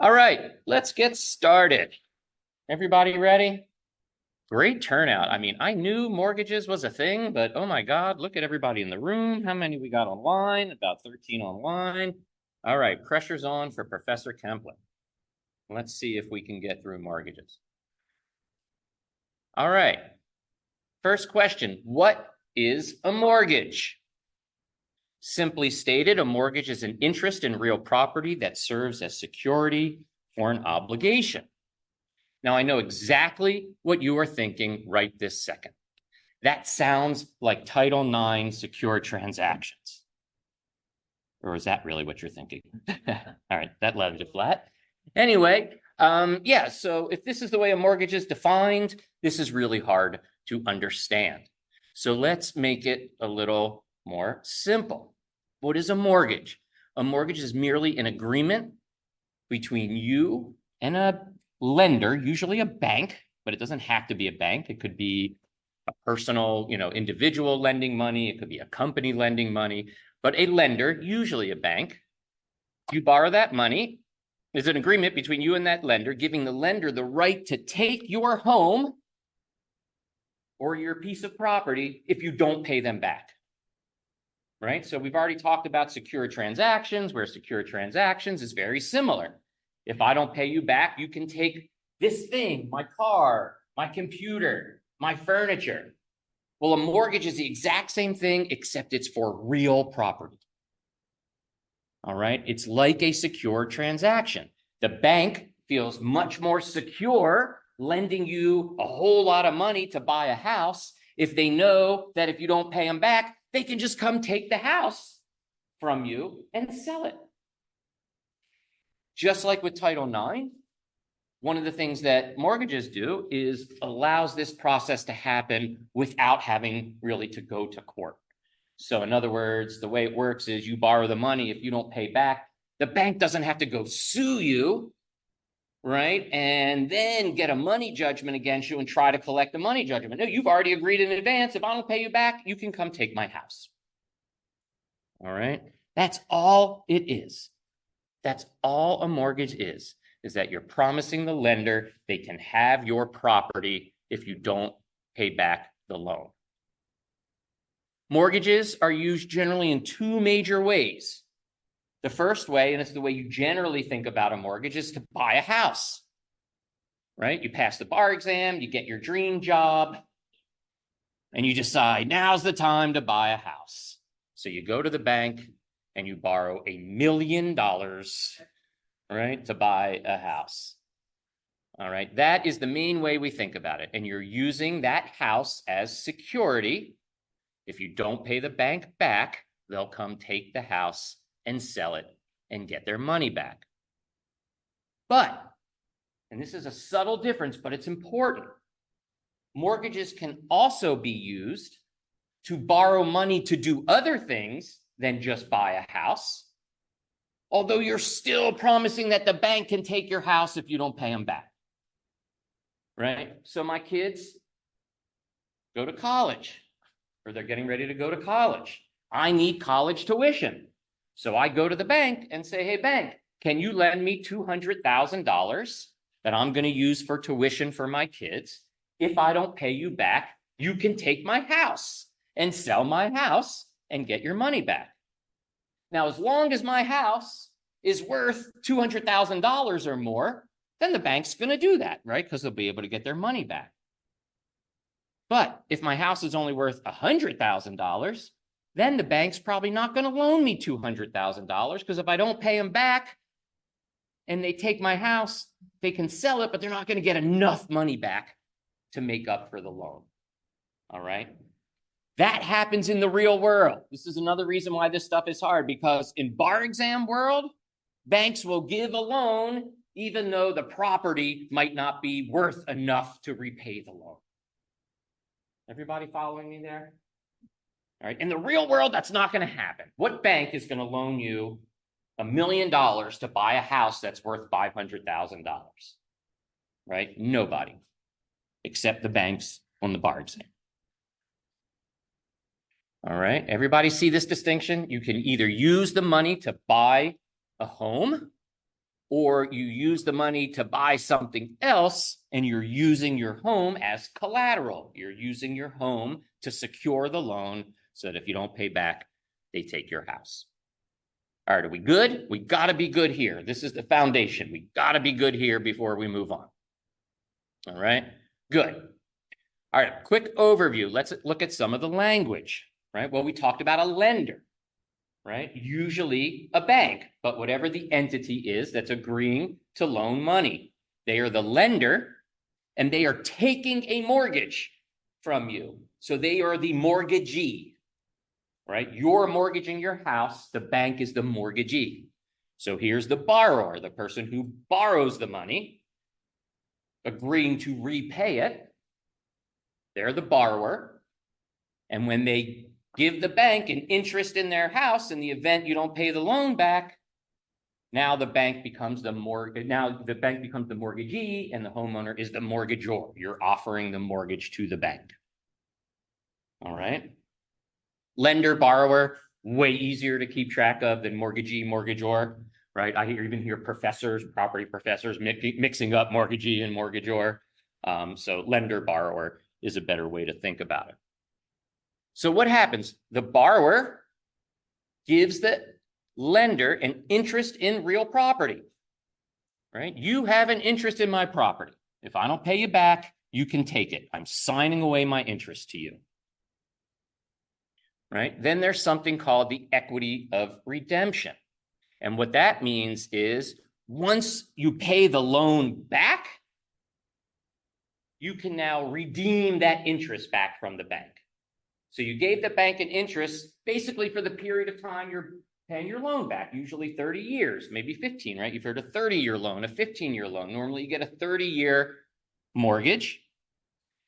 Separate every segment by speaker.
Speaker 1: All right, let's get started. Everybody ready? Great turnout. I mean, I knew mortgages was a thing, but oh my God, look at everybody in the room. How many we got online? About 13 online. All right, pressure's on for Professor Kemplin. Let's see if we can get through mortgages. All right, first question, what is a mortgage? Simply stated, a mortgage is an interest in real property that serves as security for an obligation. Now, I know exactly what you are thinking right this second. That sounds like Title IX secure transactions. Or is that really what you're thinking? All right, that left you flat. Anyway, yeah, so if this is the way a mortgage is defined, this is really hard to understand. So let's make it a little more simple. What is a mortgage? A mortgage is merely an agreement between you and a lender, usually a bank, but it doesn't have to be a bank. It could be a personal, individual lending money. It could be a company lending money, but a lender, usually a bank. You borrow that money. There's an agreement between you and that lender, giving the lender the right to take your home or your piece of property if you don't pay them back. Right? So we've already talked about secure transactions, where secure transactions is very similar. If I don't pay you back, you can take this thing, my car, my computer, my furniture. Well, a mortgage is the exact same thing, except it's for real property. All right. It's like a secure transaction. The bank feels much more secure lending you a whole lot of money to buy a house if they know that if you don't pay them back, they can just come take the house from you and sell it. Just like with Title IX, one of the things that mortgages do is allows this process to happen without having really to go to court. So in other words, the way it works is you borrow the money. If you don't pay back, the bank doesn't have to go sue you, right? And then get a money judgment against you and try to collect the money judgment. No, you've already agreed in advance. If I don't pay you back, you can come take my house. All right? That's all it is. That's all a mortgage is that you're promising the lender they can have your property if you don't pay back the loan. Mortgages are used generally in two major ways. The first way, and it's the way you generally think about a mortgage, is to buy a house, right? You pass the bar exam, you get your dream job, and you decide now's the time to buy a house. So you go to the bank and you borrow $1 million, right, to buy a house. All right, that is the main way we think about it. And you're using that house as security. If you don't pay the bank back, they'll come take the house and sell it and get their money back. But, and this is a subtle difference, but it's important, mortgages can also be used to borrow money to do other things than just buy a house, although you're still promising that the bank can take your house if you don't pay them back. Right? So my kids go to college, or they're getting ready to go to college. I need college tuition. So I go to the bank and say, hey, bank, can you lend me $200,000 that I'm going to use for tuition for my kids? If I don't pay you back, you can take my house and sell my house and get your money back. Now, as long as my house is worth $200,000 or more, then the bank's going to do that, right? Because they'll be able to get their money back. But if my house is only worth $100,000, then the bank's probably not going to loan me $200,000, because if I don't pay them back and they take my house, they can sell it, but they're not going to get enough money back to make up for the loan. All right. That happens in the real world. This is another reason why this stuff is hard, because in bar exam world, banks will give a loan even though the property might not be worth enough to repay the loan. Everybody following me there? All right. In the real world, that's not going to happen. What bank is going to loan you $1 million to buy a house that's worth $500,000? Right? Nobody, except the banks on the bar exam. All right. Everybody see this distinction? You can either use the money to buy a home, or you use the money to buy something else and you're using your home as collateral. You're using your home to secure the loan so that if you don't pay back, they take your house. All right, are we good? We got to be good here. This is the foundation. We got to be good here before we move on. All right, good. All right, quick overview. Let's look at some of the language, right? Well, we talked about a lender, right? Usually a bank, but whatever the entity is that's agreeing to loan money, they are the lender and they are taking a mortgage from you. So they are the mortgagee, right? You're mortgaging your house. The bank is the mortgagee. So here's the borrower, the person who borrows the money, agreeing to repay it. They're the borrower. And when they give the bank an interest in their house in the event you don't pay the loan back, now the bank becomes the mortgagee and the homeowner is the mortgagor. You're offering the mortgage to the bank. All right. Lender, borrower, way easier to keep track of than mortgagee, mortgagor, right? I even hear professors, property professors mixing up mortgagee and mortgagor. So lender, borrower is a better way to think about it. So what happens? The borrower gives the lender an interest in real property, right? You have an interest in my property. If I don't pay you back, you can take it. I'm signing away my interest to you, right? Then there's something called the equity of redemption. And what that means is once you pay the loan back, you can now redeem that interest back from the bank. So you gave the bank an interest basically for the period of time you're paying your loan back, usually 30 years, maybe 15, right? You've heard a 30-year loan, a 15-year loan. Normally you get a 30-year mortgage.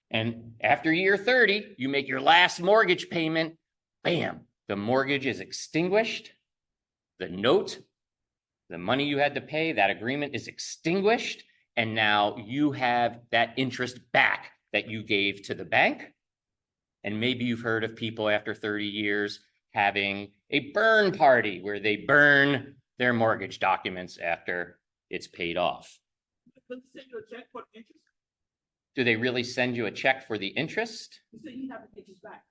Speaker 1: And after year 30, you make your last mortgage payment, bam, the mortgage is extinguished. The note, the money you had to pay, that agreement is extinguished. And now you have that interest back that you gave to the bank. And maybe you've heard of people after 30 years having a burn party where they burn their mortgage documents after it's paid off.
Speaker 2: Send you a check for interest.
Speaker 1: Do they really send you a check for the interest?
Speaker 2: You say you have the interest back.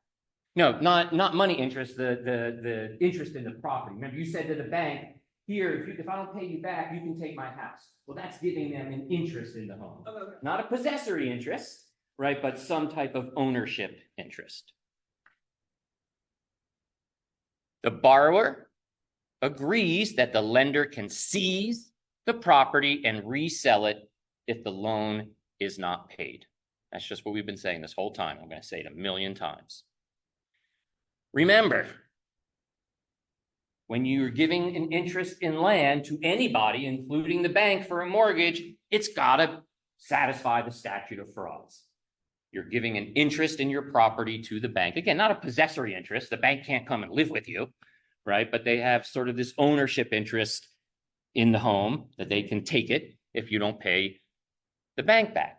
Speaker 1: No, not money interest, the interest in the property. Remember, you said to the bank, here, if I don't pay you back, you can take my house. Well, that's giving them an interest in the home.
Speaker 2: Okay.
Speaker 1: Not a possessory interest, right? But some type of ownership interest. The borrower agrees that the lender can seize the property and resell it if the loan is not paid. That's just what we've been saying this whole time. I'm going to say it a million times. Remember, when you're giving an interest in land to anybody, including the bank for a mortgage, it's got to satisfy the statute of frauds. You're giving an interest in your property to the bank. Again, not a possessory interest. The bank can't come and live with you, right? But they have sort of this ownership interest in the home that they can take it if you don't pay the bank back.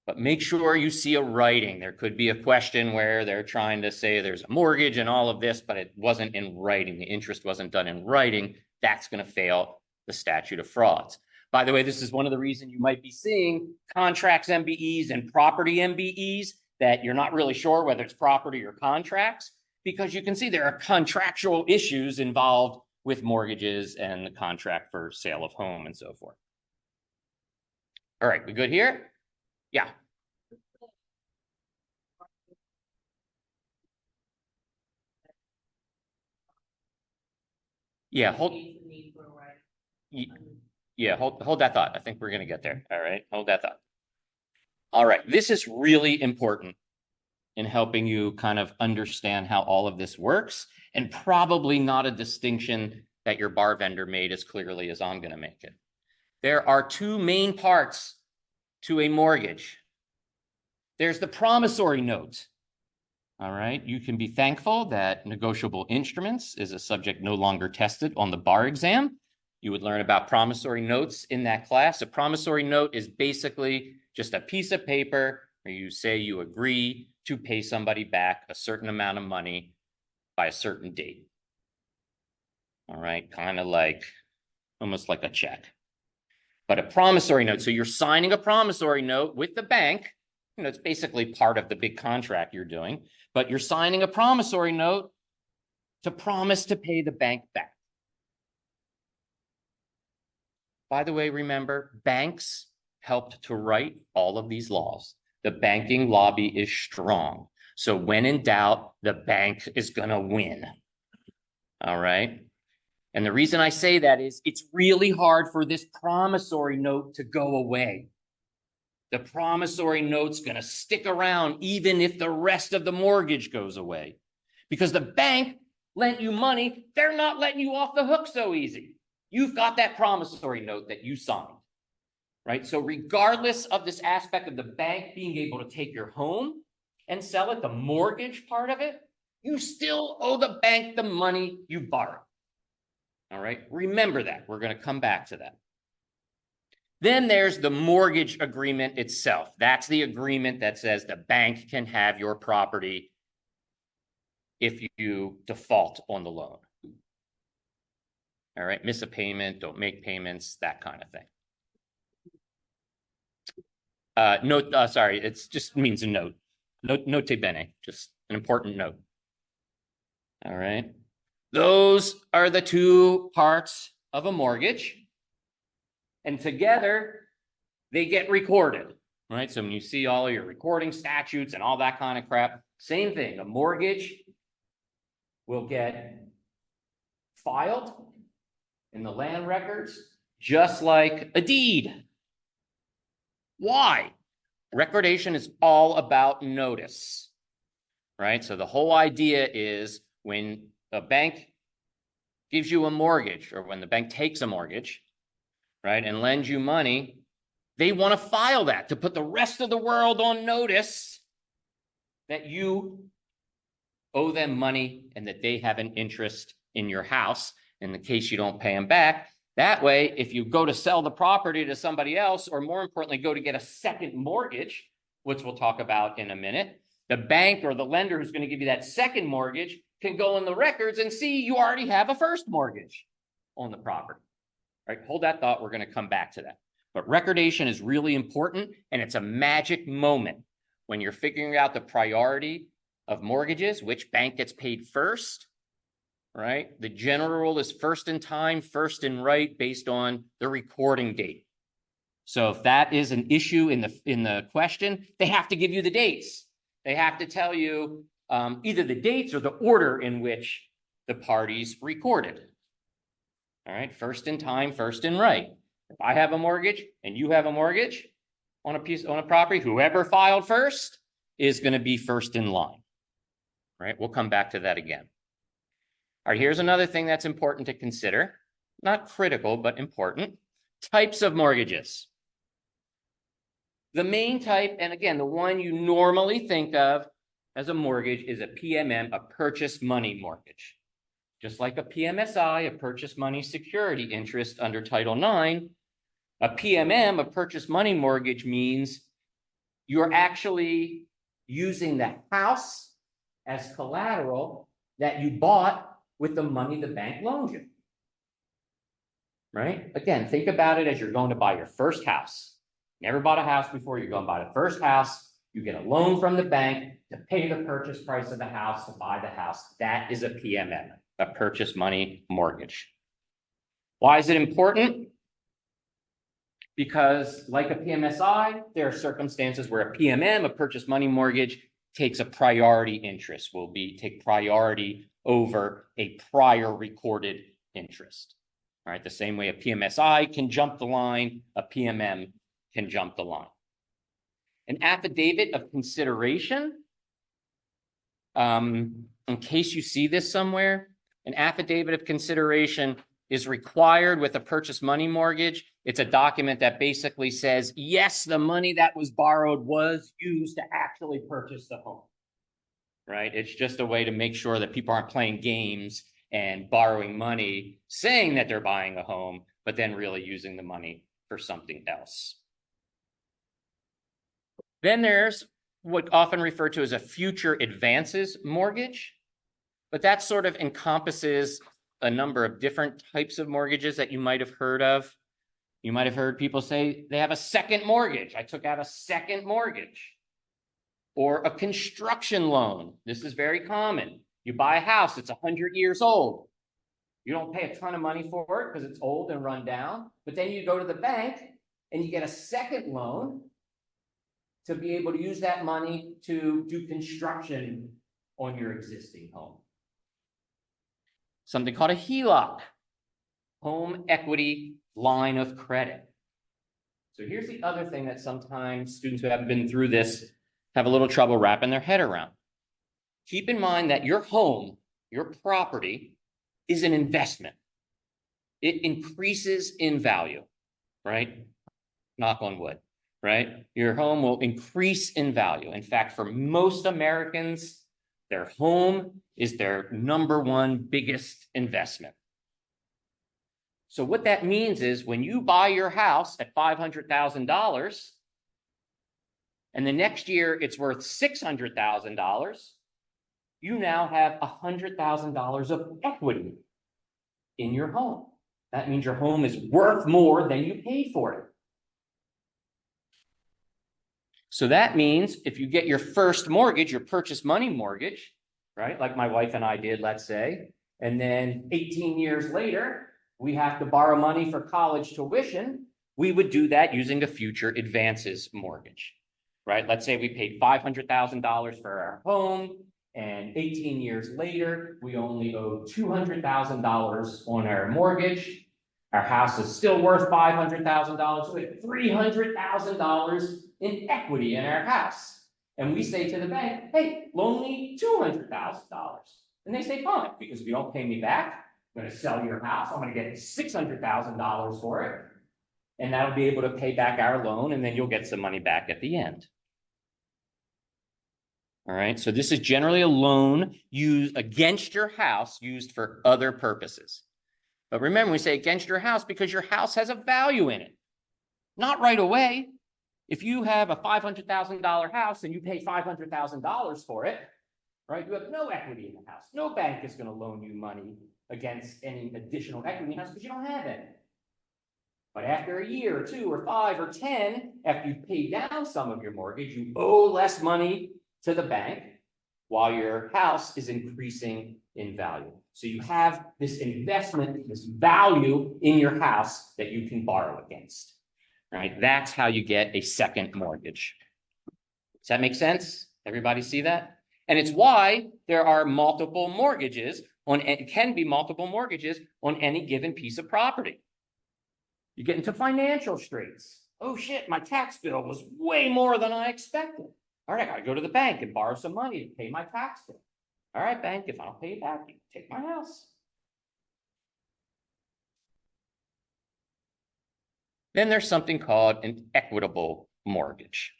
Speaker 1: But make sure you see a writing. There could be a question where they're trying to say there's a mortgage and all of this, but it wasn't in writing. The interest wasn't done in writing. That's going to fail the statute of frauds. By the way, this is one of the reasons you might be seeing contracts MBEs and property MBEs that you're not really sure whether it's property or contracts, because you can see there are contractual issues involved with mortgages and the contract for sale of home and so forth. All right, we good here? Yeah. Yeah, hold that thought. I think we're going to get there. All right, hold that thought. All right, this is really important in helping you kind of understand how all of this works, and probably not a distinction that your bar vendor made as clearly as I'm going to make it. There are two main parts to a mortgage. There's the promissory note. All right, you can be thankful that negotiable instruments is a subject no longer tested on the bar exam. You would learn about promissory notes in that class. A promissory note is basically just a piece of paper where you say you agree to pay somebody back a certain amount of money by a certain date. All right, kind of like, almost like a check. But a promissory note, so you're signing a promissory note with the bank. It's basically part of the big contract you're doing, but you're signing a promissory note to promise to pay the bank back. By the way, remember, banks helped to write all of these laws. The banking lobby is strong. So when in doubt, the bank is going to win. All right. And the reason I say that is it's really hard for this promissory note to go away. The promissory note's going to stick around even if the rest of the mortgage goes away. Because the bank lent you money, they're not letting you off the hook so easy. You've got that promissory note that you signed, right? So regardless of this aspect of the bank being able to take your home and sell it, the mortgage part of it, you still owe the bank the money you borrowed. All right, remember that. We're going to come back to that. Then there's the mortgage agreement itself. That's the agreement that says the bank can have your property if you default on the loan. All right, miss a payment, don't make payments, that kind of thing. Sorry, it just means a note. Note bene, just an important note. All right. Those are the two parts of a mortgage. And together, they get recorded, right? So when you see all of your recording statutes and all that kind of crap, same thing. A mortgage will get filed in the land records, just like a deed. Why? Recordation is all about notice, right? So the whole idea is when a bank gives you a mortgage, or when the bank takes a mortgage, right, and lends you money, they want to file that to put the rest of the world on notice that you owe them money and that they have an interest in your house in the case you don't pay them back. That way, if you go to sell the property to somebody else, or more importantly, go to get a second mortgage, which we'll talk about in a minute, the bank or the lender who's going to give you that second mortgage can go in the records and see you already have a first mortgage on the property. All right, hold that thought. We're going to come back to that. But recordation is really important, and it's a magic moment when you're figuring out the priority of mortgages, which bank gets paid first, right? The general rule is first in time, first in right, based on the recording date. So if that is an issue in the question, they have to give you the dates. They have to tell you either the dates or the order in which the parties recorded. All right, first in time, first in right. If I have a mortgage and you have a mortgage on a property, whoever filed first is going to be first in line. All right, we'll come back to that again. All right, here's another thing that's important to consider. Not critical, but important. Types of mortgages. The main type, and again, the one you normally think of as a mortgage, is a PMM, a purchase money mortgage. Just like a PMSI, a purchase money security interest under Title IX, a PMM, a purchase money mortgage, means you're actually using the house as collateral that you bought with the money the bank loaned you. Right? Again, think about it as you're going to buy your first house. Never bought a house before, you're going to buy the first house. You get a loan from the bank to pay the purchase price of the house, to buy the house. That is a PMM, a purchase money mortgage. Why is it important? Because like a PMSI, there are circumstances where a PMM, a purchase money mortgage, takes a priority interest, will take priority over a prior recorded interest. All right, the same way a PMSI can jump the line, a PMM can jump the line. An affidavit of consideration, in case you see this somewhere, an affidavit of consideration is required with a purchase money mortgage. It's a document that basically says, yes, the money that was borrowed was used to actually purchase the home, right? It's just a way to make sure that people aren't playing games and borrowing money, saying that they're buying a home, but then really using the money for something else. Then there's what often referred to as a future advances mortgage, but that sort of encompasses a number of different types of mortgages that you might have heard of. You might have heard people say they have a second mortgage. I took out a second mortgage. Or a construction loan. This is very common. You buy a house, it's 100 years old. You don't pay a ton of money for it because it's old and run down, but then you go to the bank and you get a second loan to be able to use that money to do construction on your existing home. Something called a HELOC, home equity line of credit. So here's the other thing that sometimes students who haven't been through this have a little trouble wrapping their head around. Keep in mind that your home, your property, is an investment. It increases in value, right? Knock on wood, right? Your home will increase in value. In fact, for most Americans, their home is their number one biggest investment. So what that means is when you buy your house at $500,000, and the next year it's worth $600,000, you now have $100,000 of equity in your home. That means your home is worth more than you paid for it. So that means if you get your first mortgage, your purchase money mortgage, right? Like my wife and I did, let's say, and then 18 years later, we have to borrow money for college tuition, we would do that using a future advances mortgage, right? Let's say we paid $500,000 for our home, and 18 years later, we only owe $200,000 on our mortgage. Our house is still worth $500,000, so we have $300,000 in equity in our house. And we say to the bank, hey, loan me $200,000. And they say, fine, because if you don't pay me back, I'm going to sell your house. I'm going to get $600,000 for it. And that'll be able to pay back our loan, and then you'll get some money back at the end. All right, so this is generally a loan used against your house, used for other purposes. But remember, we say against your house because your house has a value in it. Not right away. If you have a $500,000 house and you pay $500,000 for it, right, you have no equity in the house. No bank is going to loan you money against any additional equity in the house because you don't have any. But after a year or 2 or 5 or 10, after you've paid down some of your mortgage, you owe less money to the bank while your house is increasing in value. So you have this investment, this value in your house that you can borrow against, right? That's how you get a second mortgage. Does that make sense? Everybody see that? And it's why there are multiple mortgages on, it can be multiple mortgages on any given piece of property. You get into financial straits. Oh shit, my tax bill was way more than I expected. All right, I gotta go to the bank and borrow some money to pay my tax bill. All right, bank, if I don't pay you back, you can take my house. Then there's something called an equitable mortgage.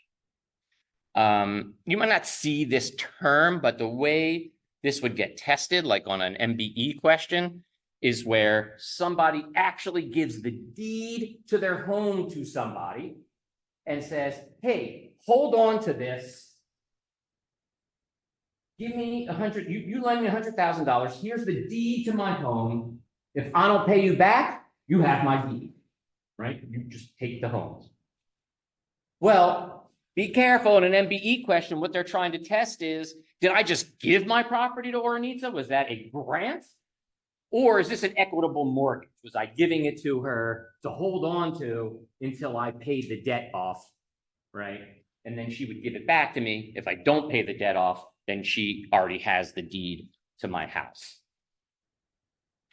Speaker 1: You might not see this term, but the way this would get tested, like on an MBE question, is where somebody actually gives the deed to their home to somebody and says, hey, hold on to this. Give me you lend me $100,000. Here's the deed to my home. If I don't pay you back, you have my deed, right? You just take the home. Well, be careful in an MBE question. What they're trying to test is, did I just give my property to Oronita? Was that a grant? Or is this an equitable mortgage? Was I giving it to her to hold on to until I paid the debt off, right? And then she would give it back to me. If I don't pay the debt off, then she already has the deed to my house.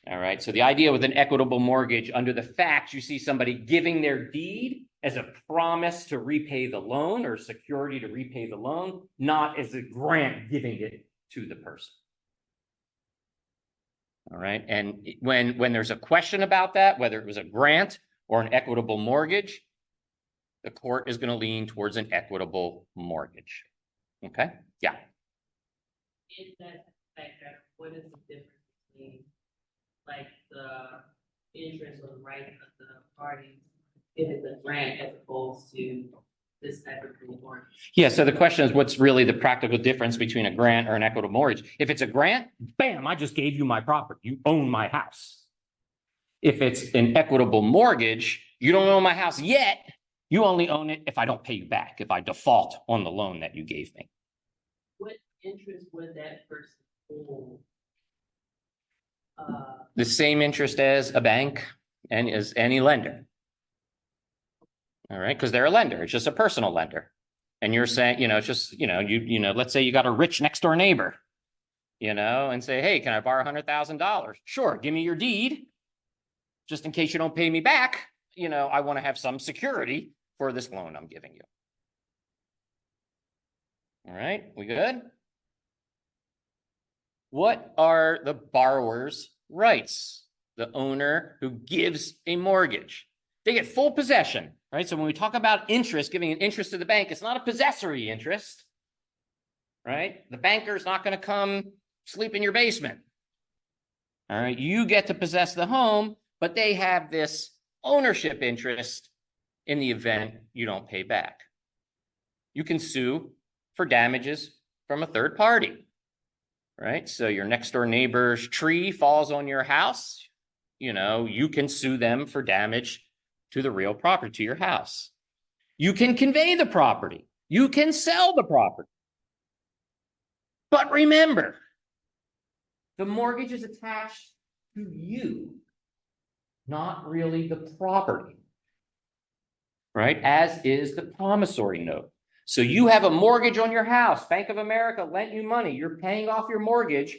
Speaker 1: All right, so the idea with an equitable mortgage, under the facts, you see somebody giving their deed as a promise to repay the loan or security to repay the loan, not as a grant giving it to the person. All right, and when there's a question about that, whether it was a grant or an equitable mortgage, the court is going to lean towards an equitable mortgage. Okay, yeah.
Speaker 3: In that spectrum, what is the difference between like the interest or the right of the parties if it's a grant as opposed to this type of mortgage?
Speaker 1: Yeah, so the question is, what's really the practical difference between a grant or an equitable mortgage? If it's a grant, bam, I just gave you my property. You own my house. If it's an equitable mortgage, You don't own my house yet. You only own it if I don't pay you back, if I default on the loan that you gave me.
Speaker 3: What interest would that person hold?
Speaker 1: The same interest as a bank and as any lender. All right, because they're a lender. It's just a personal lender. And you're saying, it's just, let's say you got a rich next door neighbor, and say, hey, can I borrow $100,000? Sure, give me your deed. Just in case you don't pay me back, I want to have some security for this loan I'm giving you. All right, we good? What are the borrower's rights? The owner who gives a mortgage. They get full possession, right? So when we talk about interest, giving an interest to the bank, it's not a possessory interest, right? The banker's not going to come sleep in your basement. All right, you get to possess the home, but they have this ownership interest in the event you don't pay back. You can sue for damages from a third party, right? So your next door neighbor's tree falls on your house, you can sue them for damage to the real property, to your house. You can convey the property. You can sell the property. But remember, the mortgage is attached to you, not really the property, right? As is the promissory note. So you have a mortgage on your house. Bank of America lent you money. You're paying off your mortgage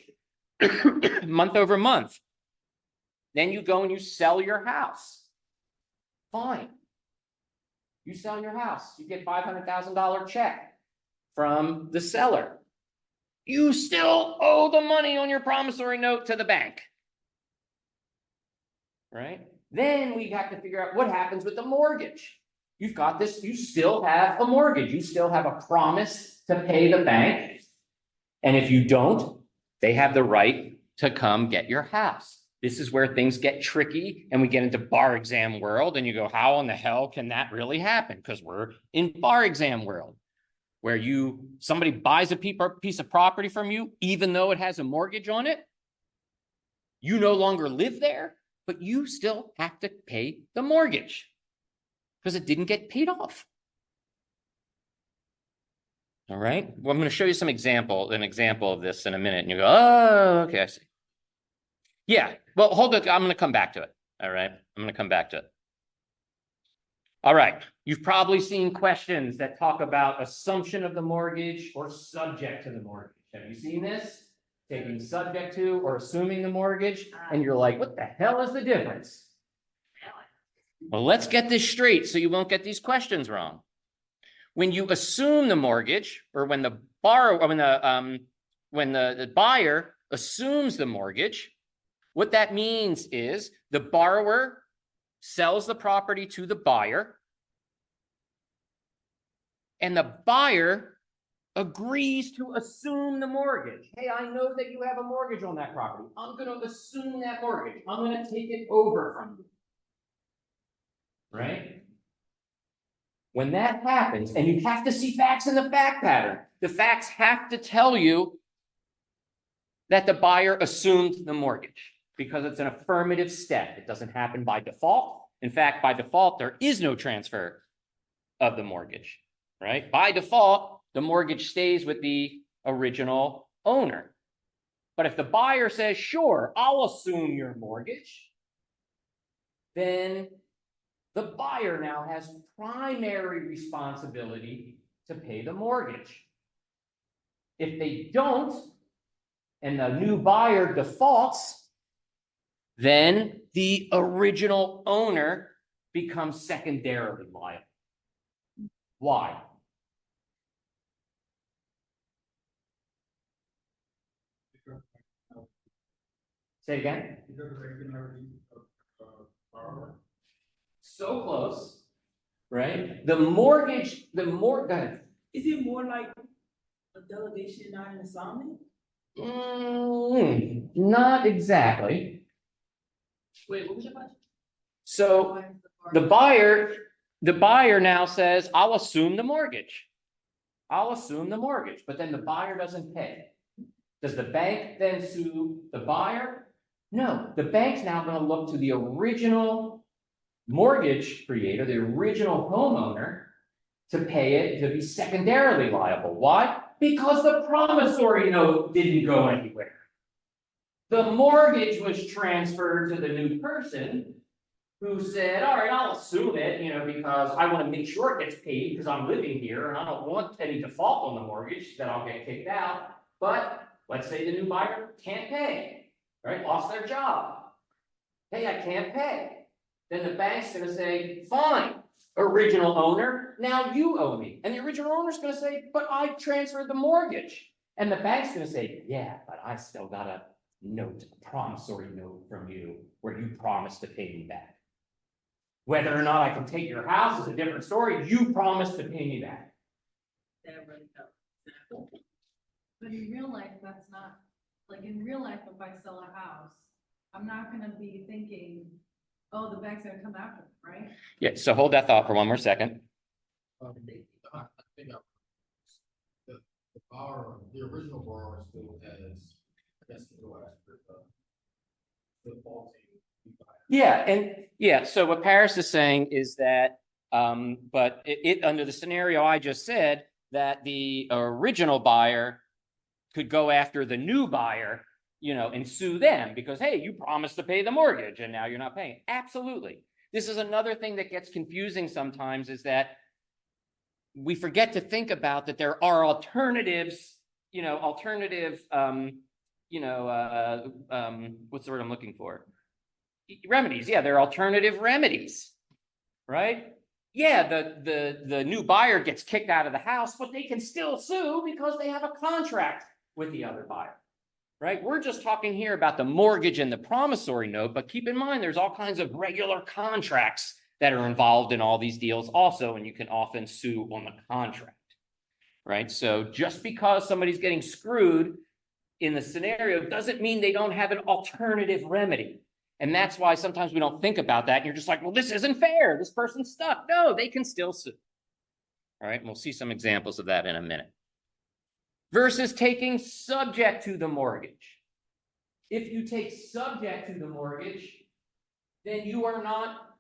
Speaker 1: month over month. Then you go and you sell your house. Fine. You sell your house. You get $500,000 check from the seller. You still owe the money on your promissory note to the bank. Right? Then we have to figure out what happens with the mortgage. You've got this, you still have a mortgage. You still have a promise to pay the bank. And if you don't, they have the right to come get your house. This is where things get tricky and we get into bar exam world and you go, how in the hell can that really happen? Because we're in bar exam world where somebody buys a piece of property from you, even though it has a mortgage on it. You no longer live there, but you still have to pay the mortgage because it didn't get paid off. All right. Well, I'm going to show you an example of this in a minute. And you go, oh, okay, I see. Yeah. Well, hold it. I'm going to come back to it. All right. I'm going to come back to it. All right. You've probably seen questions that talk about assumption of the mortgage or subject to the mortgage. Have you seen this? Taking subject to or assuming the mortgage. And you're like, what the hell is the difference? Well, let's get this straight so you won't get these questions wrong. When you assume the mortgage, or when the borrower, or when the buyer assumes the mortgage, what that means is the borrower sells the property to the buyer, and the buyer agrees to assume the mortgage. Hey, I know that you have a mortgage on that property. I'm going to assume that mortgage. I'm going to take it over from you. Right? When that happens, and you have to see facts in the fact pattern, the facts have to tell you that the buyer assumed the mortgage because it's an affirmative step. It doesn't happen by default. In fact, by default, there is no transfer of the mortgage, right? By default, the mortgage stays with the original owner. But if the buyer says, sure, I'll assume your mortgage, then the buyer now has primary responsibility to pay the mortgage. If they don't, and the new buyer defaults, then the original owner becomes secondarily liable. Why? Say again? So close, right? Go ahead.
Speaker 2: Is it more like a delegation, not an assignment?
Speaker 1: Not exactly.
Speaker 3: Wait, what was your question?
Speaker 1: So the buyer now says, I'll assume the mortgage. I'll assume the mortgage, but then the buyer doesn't pay. Does the bank then sue the buyer? No, the bank's now going to look to the original mortgage creator, the original homeowner, to pay it to be secondarily liable. Why? Because the promissory note didn't go anywhere. The mortgage was transferred to the new person who said, all right, I'll assume it, because I want to make sure it gets paid because I'm living here and I don't want any default on the mortgage, then I'll get kicked out. But let's say the new buyer can't pay, right? Lost their job. Hey, I can't pay. Then the bank's gonna say, fine, original owner, now you owe me. And the original owner's gonna say, but I transferred the mortgage. And the bank's gonna say, yeah, but I still got a promissory note from you where you promised to pay me back. Whether or not I can take your house is a different story. You promised to pay me back.
Speaker 3: That really helps.
Speaker 4: But in real life, that's not, like in real life, if I sell a house, I'm not gonna be thinking, oh, the bank's gonna come after me, right?
Speaker 1: Yeah, so hold that thought for one more second.
Speaker 5: I think the borrower, the original borrower still has, I guess, to go after the defaulting.
Speaker 1: So what Paris is saying is that, but it under the scenario I just said, that the original buyer could go after the new buyer, and sue them because, hey, you promised to pay the mortgage and now you're not paying. Absolutely. This is another thing that gets confusing sometimes, is that we forget to think about that there are alternatives, what's the word I'm looking for? Remedies. Yeah, there are alternative remedies, right? Yeah, the new buyer gets kicked out of the house, but they can still sue because they have a contract with the other buyer, right? We're just talking here about the mortgage and the promissory note, but keep in mind, there's all kinds of regular contracts that are involved in all these deals also, and you can often sue on the contract, right? So just because somebody's getting screwed in the scenario doesn't mean they don't have an alternative remedy. And that's why sometimes we don't think about that. And you're just like, well, this isn't fair. This person's stuck. No, they can still sue. All right, and we'll see some examples of that in a minute. Versus taking subject to the mortgage. If you take subject to the mortgage, then you are not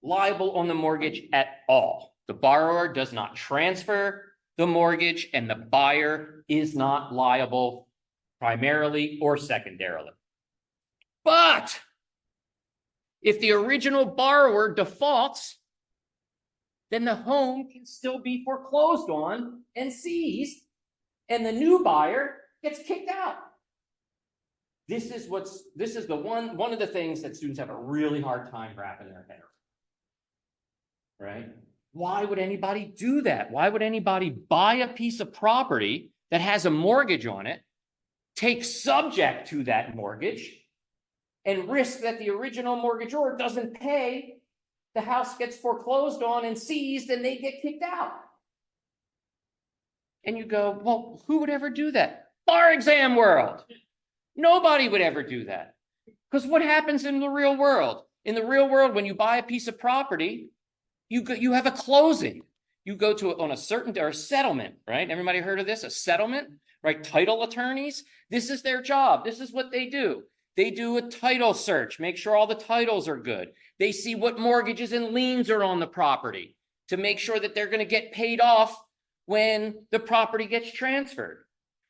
Speaker 1: liable on the mortgage at all. The borrower does not transfer the mortgage and the buyer is not liable primarily or secondarily. But if the original borrower defaults, then the home can still be foreclosed on and seized, and the new buyer gets kicked out. This is one of the things that students have a really hard time wrapping their head around. Right? Why would anybody do that? Why would anybody buy a piece of property that has a mortgage on it, take subject to that mortgage, and risk that the original mortgagor doesn't pay, the house gets foreclosed on and seized, and they get kicked out? And you go, well, who would ever do that? Bar exam world. Nobody would ever do that. Because what happens in the real world? In the real world, when you buy a piece of property, you have a closing. You go to on a certain or a settlement, right? Everybody heard of this? A settlement, right? Title attorneys. This is their job. This is what they do. They do a title search, make sure all the titles are good. They see what mortgages and liens are on the property to make sure that they're going to get paid off when the property gets transferred.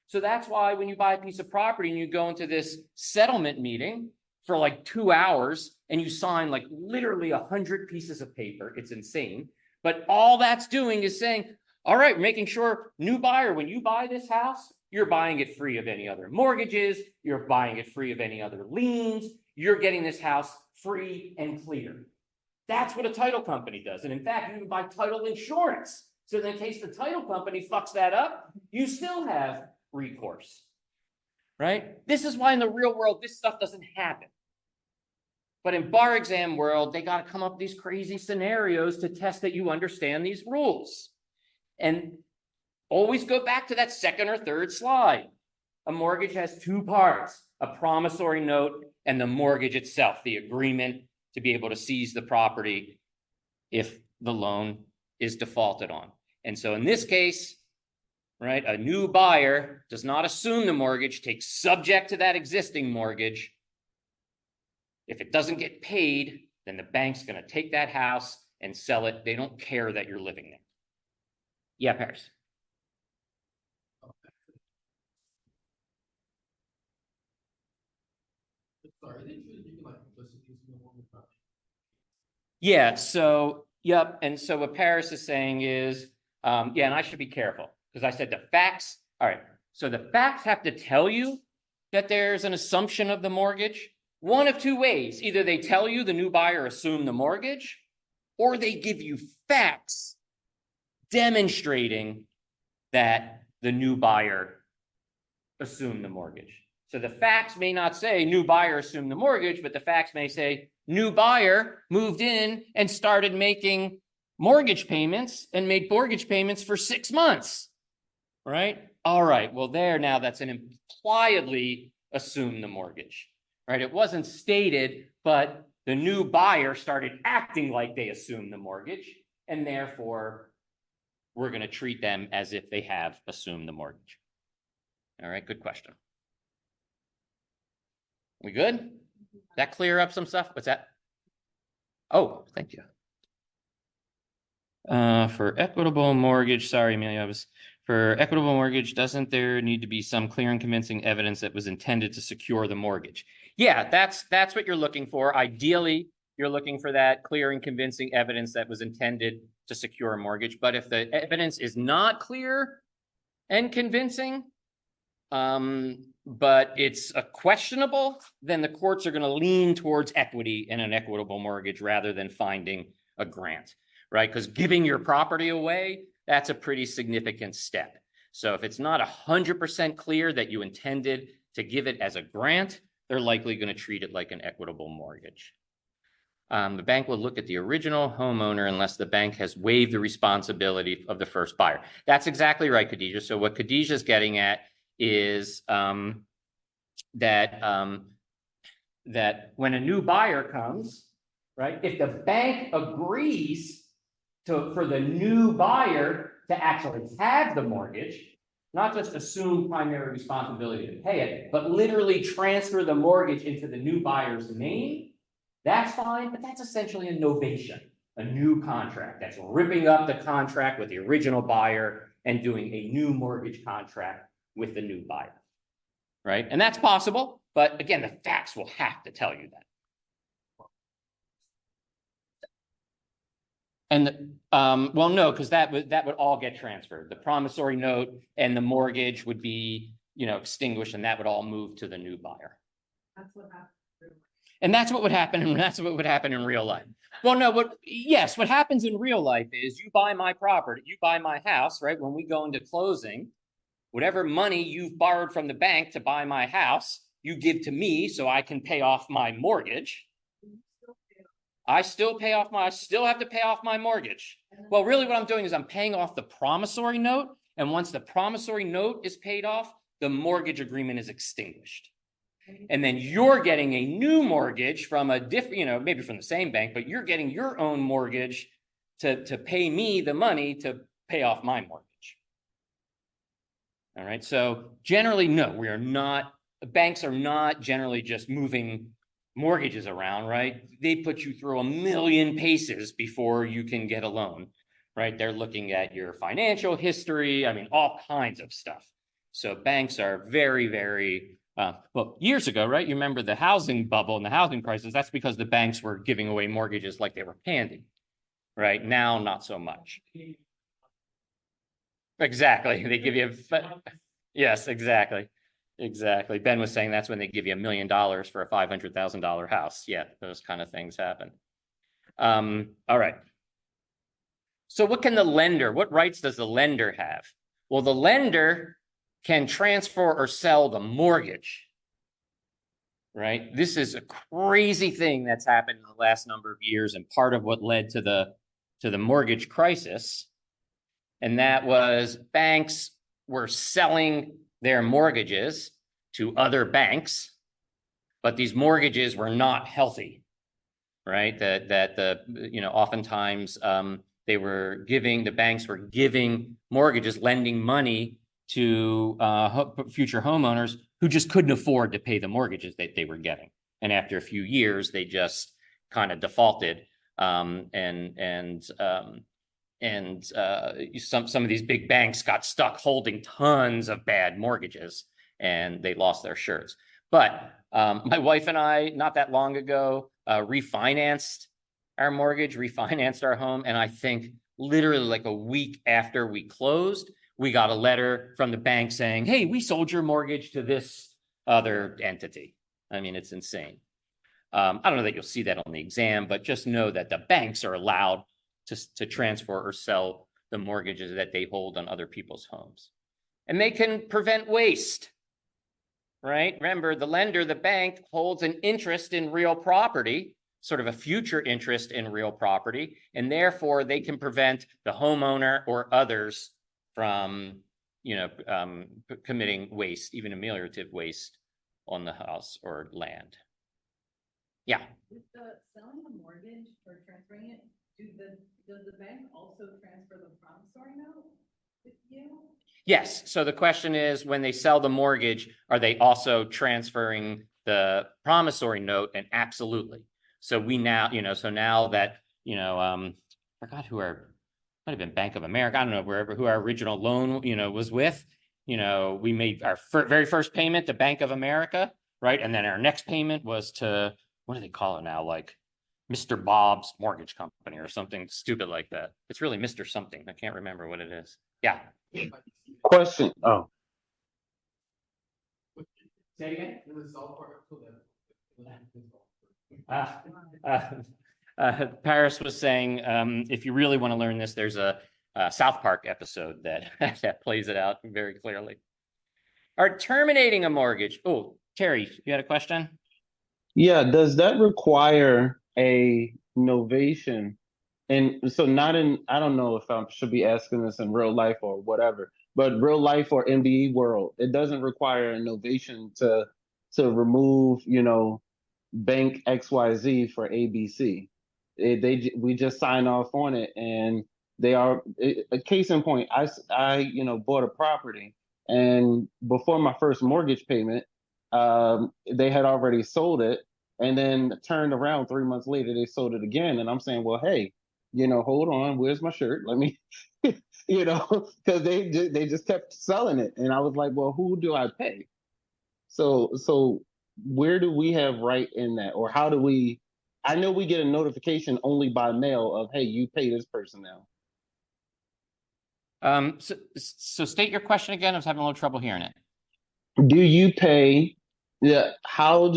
Speaker 1: So that's why when you buy a piece of property and you go into this settlement meeting for like 2 hours and you sign like literally 100 pieces of paper, it's insane. But all that's doing is saying, all right, making sure new buyer, when you buy this house, you're buying it free of any other mortgages. You're buying it free of any other liens. You're getting this house free and clear. That's what a title company does. And in fact, you can buy title insurance. So that in case the title company fucks that up, you still have recourse, right? This is why in the real world, this stuff doesn't happen. But in bar exam world, they got to come up with these crazy scenarios to test that you understand these rules. And always go back to that second or third slide. A mortgage has two parts, a promissory note and the mortgage itself, the agreement to be able to seize the property if the loan is defaulted on. And so in this case, right, a new buyer does not assume the mortgage, takes subject to that existing mortgage. If it doesn't get paid, then the bank's gonna take that house and sell it. They don't care that you're living there. Yeah, Paris.
Speaker 5: Sorry, is it true that you can like implicitly assume a mortgage?
Speaker 1: Yeah, so, yep, and so what Paris is saying is, yeah, and I should be careful, because I said the facts, all right, so the facts have to tell you that there's an assumption of the mortgage. One of two ways, either they tell you the new buyer assumed the mortgage, or they give you facts demonstrating that the new buyer assumed the mortgage. So the facts may not say new buyer assumed the mortgage, but the facts may say new buyer moved in and started making mortgage payments and made mortgage payments for 6 months, right? All right, well there now that's an impliedly assume the mortgage, right? It wasn't stated, but the new buyer started acting like they assumed the mortgage, and therefore we're going to treat them as if they have assumed the mortgage. All right, good question. We good? That clear up some stuff? What's that? Oh, thank you. For equitable mortgage, sorry, Amelia, for equitable mortgage, doesn't there need to be some clear and convincing evidence that was intended to secure the mortgage? Yeah, that's what you're looking for. Ideally, you're looking for that clear and convincing evidence that was intended to secure a mortgage. But if the evidence is not clear and convincing, but it's a questionable, then the courts are going to lean towards equity in an equitable mortgage rather than finding a grant, right? Because giving your property away, that's a pretty significant step. So if it's not 100% clear that you intended to give it as a grant, they're likely going to treat it like an equitable mortgage. The bank will look at the original homeowner unless the bank has waived the responsibility of the first buyer. That's exactly right, Khadija. So what Khadija is getting at is that when a new buyer comes, right, if the bank agrees for the new buyer to actually have the mortgage, not just assume primary responsibility to pay it, but literally transfer the mortgage into the new buyer's name, that's fine, but that's essentially a novation, a new contract. That's ripping up the contract with the original buyer and doing a new mortgage contract with the new buyer, right? And that's possible, but again, the facts will have to tell you that. And well, no, because that would all get transferred. The promissory note and the mortgage would be, extinguished, and that would all move to the new buyer.
Speaker 4: That's what happened.
Speaker 1: And that's what would happen, and that's what would happen in real life. Well, no, what happens in real life is you buy my property, you buy my house, right? When we go into closing, whatever money you've borrowed from the bank to buy my house, you give to me so I can pay off my mortgage. I still have to pay off my mortgage. Well, really what I'm doing is I'm paying off the promissory note. And once the promissory note is paid off, the mortgage agreement is extinguished. And then you're getting a new mortgage from a different, maybe from the same bank, but you're getting your own mortgage to pay me the money to pay off my mortgage. All right. So generally, no, banks are not generally just moving mortgages around, right? They put you through a million paces before you can get a loan, right? They're looking at your financial history. I mean, all kinds of stuff. So banks are very, very, well, years ago, right? You remember the housing bubble and the housing crisis. That's because the banks were giving away mortgages like they were candy, right? Now, not so much. Exactly. They give you, yes, exactly. Exactly. Ben was saying that's when they give you $1 million for a $500,000 house. Yeah, those kind of things happen. All right. So what rights does the lender have? Well, the lender can transfer or sell the mortgage, right? This is a crazy thing that's happened in the last number of years and part of what led to the mortgage crisis. And that was banks were selling their mortgages to other banks, but these mortgages were not healthy, right? Oftentimes the banks were giving mortgages, lending money to future homeowners who just couldn't afford to pay the mortgages that they were getting. And after a few years, they just, kind of defaulted. Some of these big banks got stuck holding tons of bad mortgages and they lost their shirts. But my wife and I, not that long ago, refinanced our mortgage, refinanced our home. And I think literally like a week after we closed, we got a letter from the bank saying, hey, we sold your mortgage to this other entity. I mean, it's insane. I don't know that you'll see that on the exam, but just know that the banks are allowed to transfer or sell the mortgages that they hold on other people's homes. And they can prevent waste, right? Remember, the lender, the bank, holds an interest in real property, sort of a future interest in real property, and therefore they can prevent the homeowner or others from, committing waste, even ameliorative waste on the house or land. Yeah.
Speaker 4: With the selling the mortgage or transferring it, does the bank also transfer the promissory note with you?
Speaker 1: Yes. So the question is, when they sell the mortgage, are they also transferring the promissory note? And absolutely. So we now, so now that, I forgot might have been Bank of America. I don't know who our original loan, was with. We made our very first payment to Bank of America, right? And then our next payment was to, what do they call it now? Like Mr. Bob's Mortgage Company or something stupid like that. It's really Mr. something. I can't remember what it is. Yeah.
Speaker 6: Question. Oh,
Speaker 1: Say it again.
Speaker 5: In the South Park episode
Speaker 1: Paris was saying, if you really want to learn this, there's a South Park episode that that plays it out very clearly. All right, terminating a mortgage. Oh, Terry, you had a question?
Speaker 6: yeah. Does that require a novation? And so not in, I don't know if I should be asking this in real life or whatever, but real life or MBE world, it doesn't require a novation to remove, bank XYZ for ABC. We just sign off on it, and they are a case in point. I bought a property, and before my first mortgage payment, they had already sold it, and then turned around 3 months later, they sold it again, and I'm saying, well, hey, hold on, where's my shirt? Let me, because they just kept selling it, and I was like, well, who do I pay? So where do we have right in that, or how do we? I know we get a notification only by mail of, hey, you pay this person now.
Speaker 1: So state your question again. I was having a little trouble hearing it.
Speaker 6: Do you pay? Yeah. How does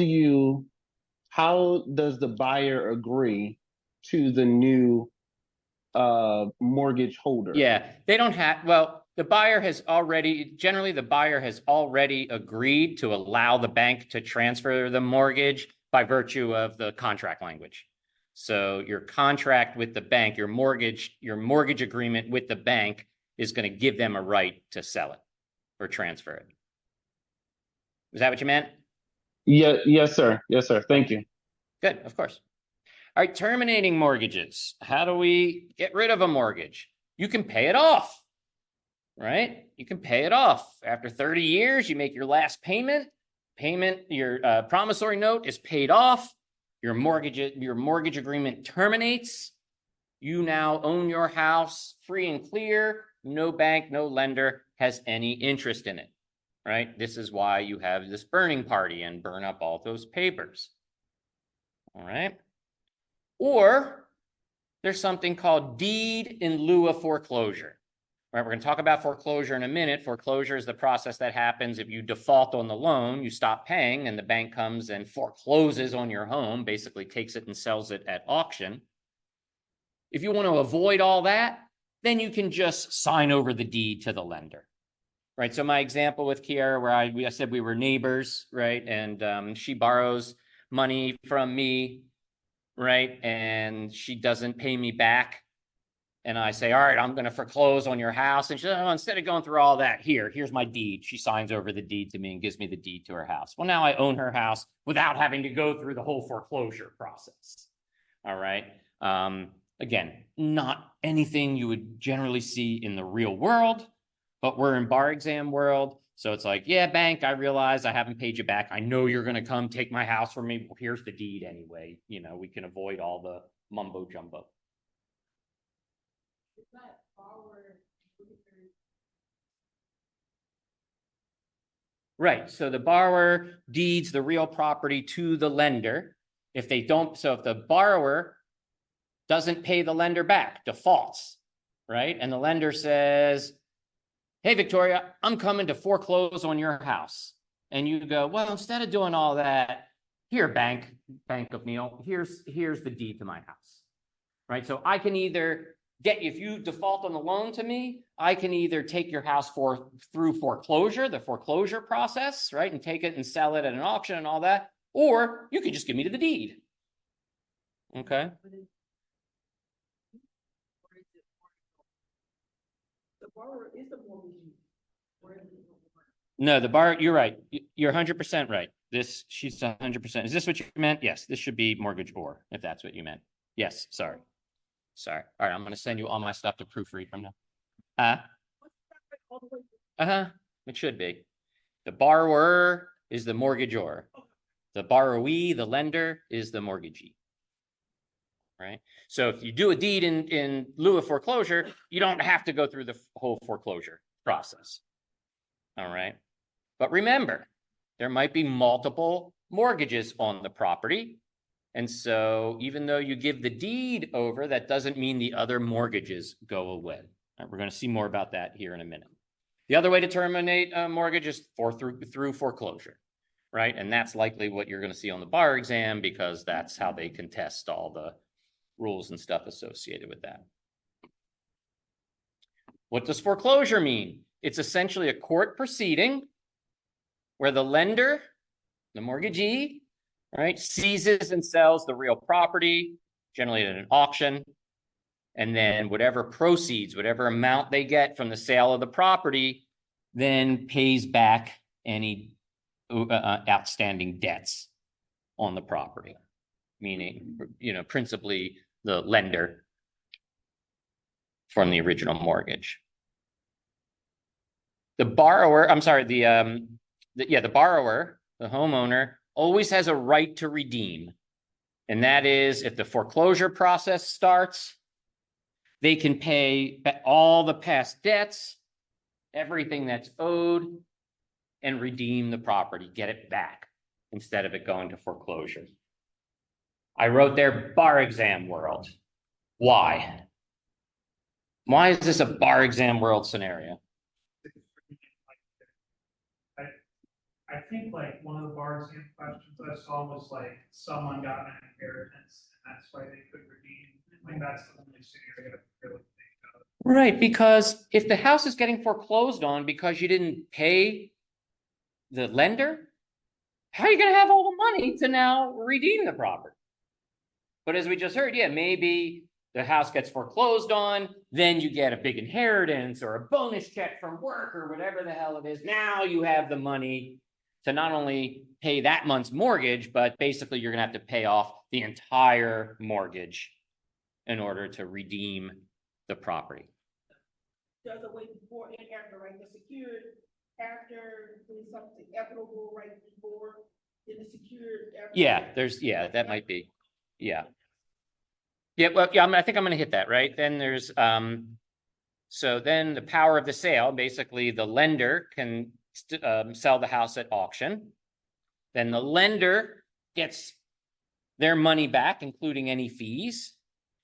Speaker 6: the buyer agree to the new mortgage holder?
Speaker 1: Yeah, they don't have, well, the buyer has already agreed to allow the bank to transfer the mortgage by virtue of the contract language. So your contract with the bank, your mortgage agreement with the bank is going to give them a right to sell it or transfer it. Is that what you meant?
Speaker 6: Yeah, yes, sir. Yes, sir. Thank you.
Speaker 1: Good, of course. All right, terminating mortgages. How do we get rid of a mortgage? You can pay it off, right? You can pay it off. After 30 years, you make your last payment. Your promissory note is paid off. Your mortgage agreement terminates. You now own your house free and clear. No bank, no lender has any interest in it, right? This is why you have this burning party and burn up all those papers. All right. Or there's something called deed in lieu of foreclosure. Right, we're going to talk about foreclosure in a minute. Foreclosure is the process that happens if you default on the loan, you stop paying, and the bank comes and forecloses on your home, basically takes it and sells it at auction. If you want to avoid all that, then you can just sign over the deed to the lender. Right, so my example with Kiara, where I said we were neighbors, right, and she borrows money from me, right, and she doesn't pay me back. And I say, all right, I'm going to foreclose on your house. And she says, oh, instead of going through all that, here's my deed. She signs over the deed to me and gives me the deed to her house. Well, now I own her house without having to go through the whole foreclosure process. All right. Again, not anything you would generally see in the real world, but we're in bar exam world. So it's like, yeah, bank, I realize I haven't paid you back. I know you're gonna come take my house from me. Well, here's the deed anyway. You know, we can avoid all the mumbo jumbo.
Speaker 4: Is that borrower?
Speaker 1: Right, so the borrower deeds the real property to the lender. If they don't, so if the borrower doesn't pay the lender back, defaults, right? And the lender says, hey, Victoria, I'm coming to foreclose on your house. And you go, well, instead of doing all that, here, Bank of Neil, here's the deed to my house, right? So I can either get you, if you default on the loan to me, I can either take your house through foreclosure, the foreclosure process, right? And take it and sell it at an auction and all that, or you can just give me the deed. Okay.
Speaker 2: The borrower is the mortgagee. Or is it-
Speaker 1: No, the bar, you're right. You're 100% right. She's 100%. Is this what you meant? Yes, this should be mortgage or, if that's what you meant. Yes, sorry. All right, I'm gonna send you all my stuff to proofread from now.
Speaker 2: All the way
Speaker 1: It should be. The borrower is the mortgagor. The borrowee, the lender, is the mortgagee. Right? So if you do a deed in lieu of foreclosure, you don't have to go through the whole foreclosure process. All right. But remember, there might be multiple mortgages on the property. And so even though you give the deed over, that doesn't mean the other mortgages go away. All right, we're going to see more about that here in a minute. The other way to terminate a mortgage is through foreclosure, right? And that's likely what you're going to see on the bar exam, because that's how they contest all the rules and stuff associated with that. What does foreclosure mean? It's essentially a court proceeding where the lender, the mortgagee, right, seizes and sells the real property, generally at an auction, and then whatever proceeds, whatever amount they get from the sale of the property, then pays back any outstanding debts on the property, meaning, you know, principally the lender from the original mortgage. The borrower, I'm sorry, the borrower, the homeowner, always has a right to redeem. And that is, if the foreclosure process starts, they can pay all the past debts, everything that's owed, and redeem the property, get it back, instead of it going to foreclosure. I wrote there, bar exam world. Why? Why is this a bar exam world scenario?
Speaker 7: I think like one of the bar exam questions I saw was like someone got an inheritance and that's why they could redeem. Like that's the only scenario I really think of.
Speaker 1: Right, because if the house is getting foreclosed on because you didn't pay the lender, how are you going to have all the money to now redeem the property? But as we just heard, yeah, maybe the house gets foreclosed on, then you get a big inheritance or a bonus check from work or whatever the hell it is. Now you have the money to not only pay that month's mortgage, but basically you're going to have to pay off the entire mortgage in order to redeem the property.
Speaker 2: There's a way before and after, right? The secured after, doing something equitable right before, then the secured after.
Speaker 1: Yeah, that might be. Yeah. Yeah, well, yeah, I think I'm going to hit that, right? Then there's, so then the power of the sale, basically the lender can sell the house at auction. Then the lender gets their money back, including any fees.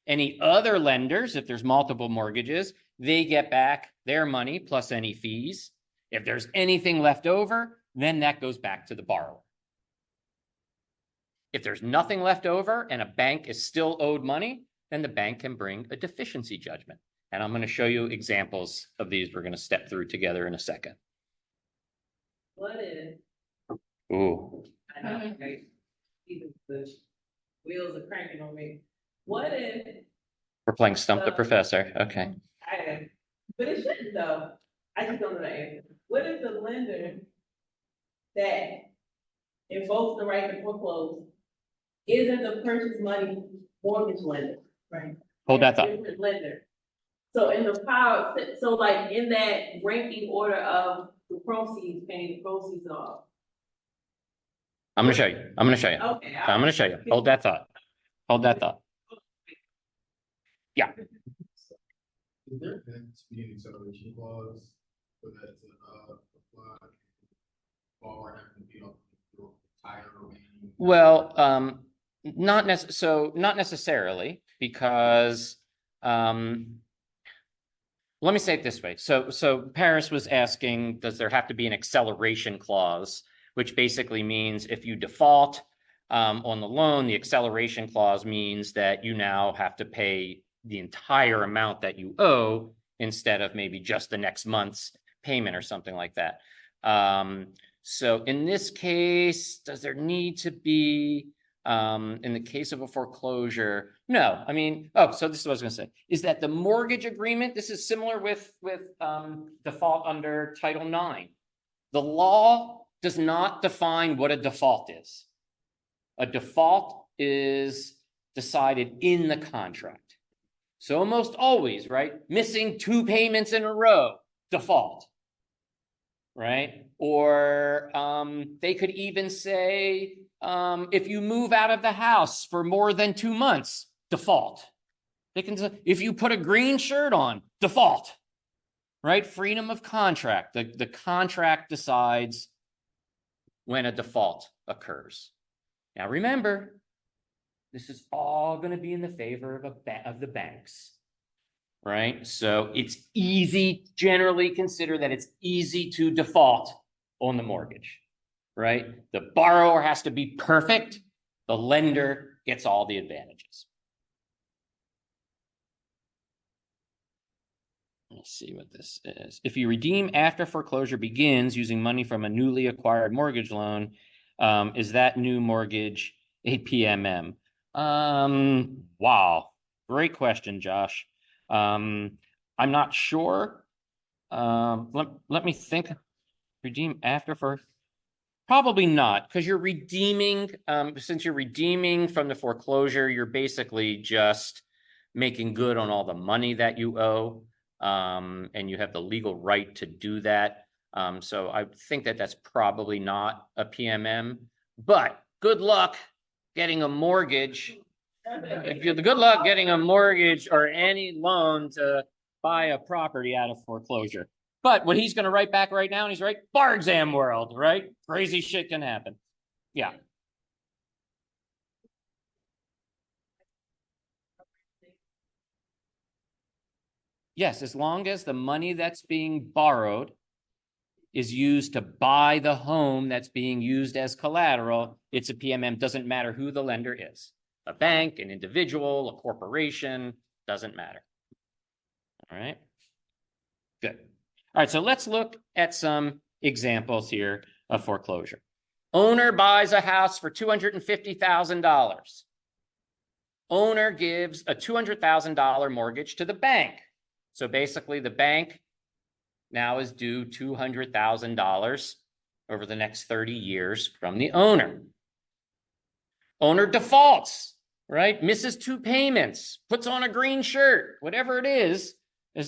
Speaker 1: Any other lenders, if there's multiple mortgages, they get back their money plus any fees. If there's anything left over, then that goes back to the borrower. If there's nothing left over and a bank is still owed money, then the bank can bring a deficiency judgment. And I'm going to show you examples of these we're going to step through together in a second.
Speaker 3: What if,
Speaker 1: Ooh,
Speaker 3: I know, right? Even the wheels are cranking on me. What if,
Speaker 1: we're playing Stump the Professor. Okay.
Speaker 3: but it shouldn't though. I just don't know the answer. What if the lender that invokes the right to foreclose isn't the purchase money mortgage lender? Right.
Speaker 1: Hold that thought.
Speaker 3: Different lender. So in the power, so like in that ranking order of the proceeds, paying the proceeds off.
Speaker 1: I'm gonna show you. I'm gonna show you.
Speaker 3: Okay.
Speaker 1: I'm gonna show you. Hold that thought. Hold that thought.
Speaker 5: Is there going to be an acceleration clause for that to, apply? Or have to be on the entire remaining?
Speaker 1: Well, not necessarily, because, let me say it this way. So Paris was asking, does there have to be an acceleration clause? Which basically means if you default, on the loan, the acceleration clause means that you now have to pay the entire amount that you owe instead of maybe just the next month's payment or something like that. So in this case, does there need to be, in the case of a foreclosure? No, I mean, so this is what I was gonna say, is that the mortgage agreement, this is similar with default under Title IX. The law does not define what a default is. A default is decided in the contract. So almost always, right? Missing 2 payments in a row, default. Right? Or they could even say, if you move out of the house for more than 2 months, default. They can say, if you put a green shirt on, default. Right? Freedom of contract. The contract decides when a default occurs. Now remember, this is all going to be in the favor of the banks, right? So it's easy, generally consider that it's easy to default on the mortgage, right? The borrower has to be perfect. The lender gets all the advantages. Let's see what this is. If you redeem after foreclosure begins using money from a newly acquired mortgage loan, is that new mortgage a PMM? Wow. Great question, Josh. I'm not sure. Let me think. Redeem after for probably not, because you're redeeming, since you're redeeming from the foreclosure, you're basically just making good on all the money that you owe. And you have the legal right to do that. So I think that that's probably not a PMM, but good luck getting a mortgage. Good luck getting a mortgage or any loan to buy a property out of foreclosure. But what he's going to write back right now, and he's right, bar exam world, right? Crazy shit can happen. Yeah. Yes, as long as the money that's being borrowed is used to buy the home that's being used as collateral, it's a PMM. Doesn't matter who the lender is. A bank, an individual, a corporation, doesn't matter. All right. Good. All right, so let's look at some examples here of foreclosure. Owner buys a house for $250,000. Owner gives a $200,000 mortgage to the bank. So basically the bank now is due $200,000 over the next 30 years from the owner. Owner defaults, right? Misses 2 payments, puts on a green shirt, whatever it is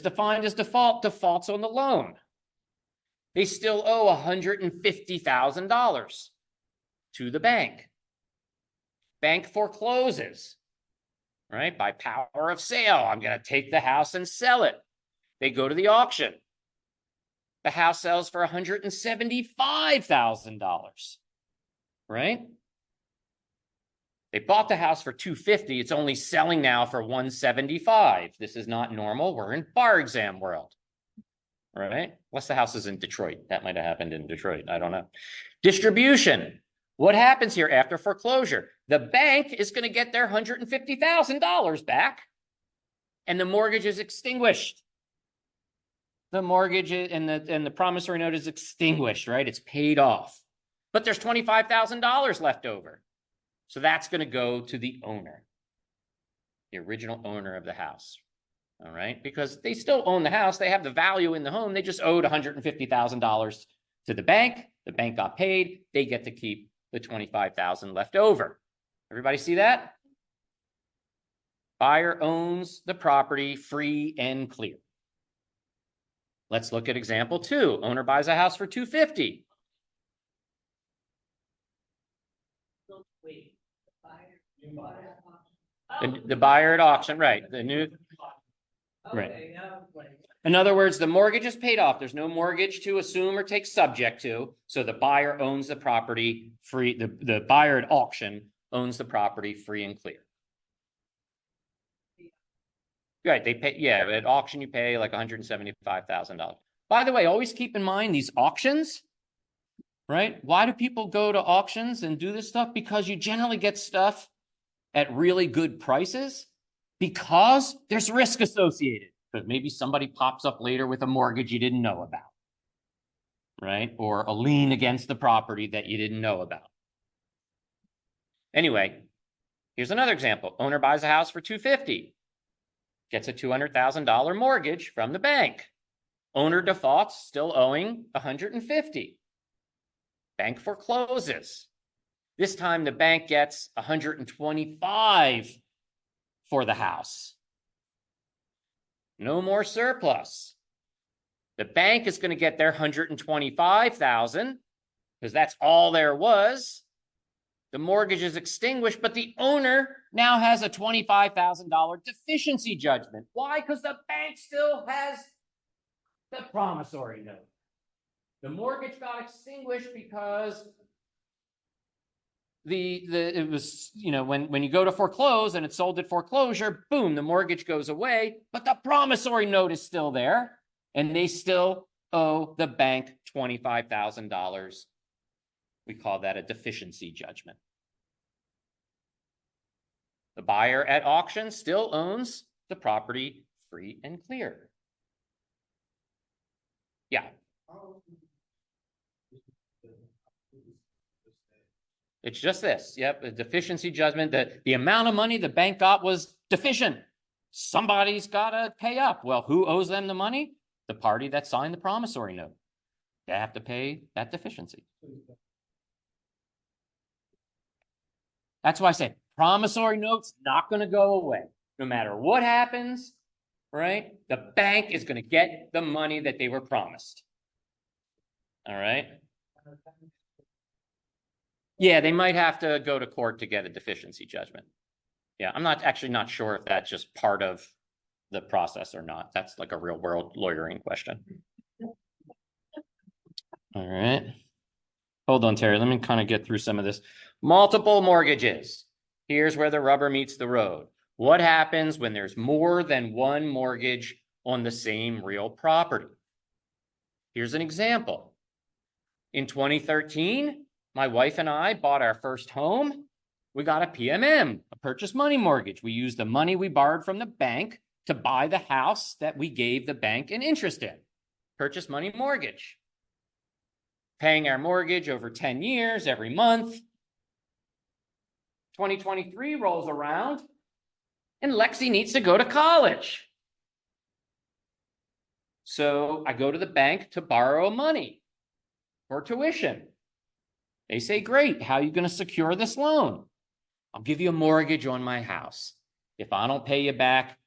Speaker 1: defined as default, defaults on the loan. They still owe $150,000 to the bank. Bank forecloses, right? By power of sale, I'm going to take the house and sell it. They go to the auction. The house sells for $175,000, right? They bought the house for $250,000. It's only selling now for $175,000. This is not normal. We're in bar exam world, right? Unless the house is in Detroit. That might have happened in Detroit. I don't know. Distribution. What happens here after foreclosure? The bank is going to get their $150,000 back, and the mortgage is extinguished. The mortgage and the promissory note is extinguished, right? It's paid off. But there's $25,000 left over. So that's going to go to the owner, the original owner of the house. All right? Because they still own the house. They have the value in the home. They just owed $150,000 to the bank. The bank got paid. They get to keep the $25,000 left over. Everybody see that? Buyer owns the property free and clear. Let's look at example 2. Owner buys a house for $250.
Speaker 3: So, wait,
Speaker 1: The buyer at auction, right? The new, right.
Speaker 3: Okay, I was like,
Speaker 1: in other words, the mortgage is paid off. There's no mortgage to assume or take subject to. So the buyer owns the property free. The buyer at auction owns the property free and clear. Right, they pay, yeah, at auction you pay like $175,000. By the way, always keep in mind these auctions, right? Why do people go to auctions and do this stuff? Because you generally get stuff at really good prices because there's risk associated. Because maybe somebody pops up later with a mortgage you didn't know about, right? Or a lien against the property that you didn't know about. Anyway, here's another example. Owner buys a house for $250. Gets a $200,000 mortgage from the bank. Owner defaults, still owing $150,000. Bank forecloses. This time the bank gets $125,000 for the house. No more surplus. The bank is going to get their $125,000 because that's all there was. The mortgage is extinguished, but the owner now has a $25,000 deficiency judgment. Why? Because the bank still has the promissory note. The mortgage got extinguished because it was, you know, when you go to foreclose and it's sold at foreclosure, boom, the mortgage goes away, but the promissory note is still there, and they still owe the bank $25,000. We call that a deficiency judgment. The buyer at auction still owns the property free and clear. Yeah. It's just this. Yep. A deficiency judgment, that the amount of money the bank got was deficient. Somebody's got to pay up. Well, who owes them the money? The party that signed the promissory note. They have to pay that deficiency. That's why I say promissory note's not going to go away. No matter what happens, right? The bank is going to get the money that they were promised. All right. Yeah, they might have to go to court to get a deficiency judgment. Yeah, I'm not sure if that's just part of the process or not. That's like a real world lawyering question. All right. Hold on, Terry. Let me kind of get through some of this. Multiple mortgages. Here's where the rubber meets the road. What happens when there's more than one mortgage on the same real property? Here's an example. In 2013, my wife and I bought our first home. We got a PMM, a purchase money mortgage. We used the money we borrowed from the bank to buy the house that we gave the bank an interest in. Purchase money mortgage. Paying our mortgage over 10 years every month. 2023 rolls around and Lexi needs to go to college. So I go to the bank to borrow money for tuition. They say, great, how are you going to secure this loan? I'll give you a mortgage on my house. If I don't pay you back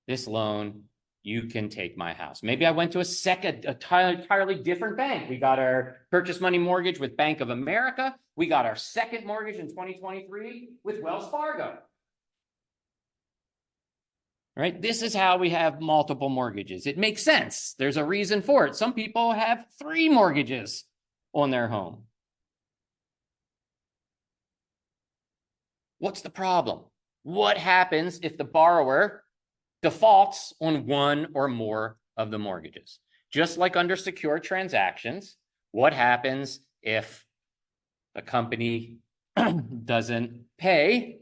Speaker 1: this loan, you can take my house. Maybe I went to a entirely different bank. We got our purchase money mortgage with Bank of America. We got our second mortgage in 2023 with Wells Fargo. Right? This is how we have multiple mortgages. It makes sense. There's a reason for it. Some people have 3 mortgages on their home. What's the problem? What happens if the borrower defaults on one or more of the mortgages? Just like under secure transactions, what happens if the company doesn't pay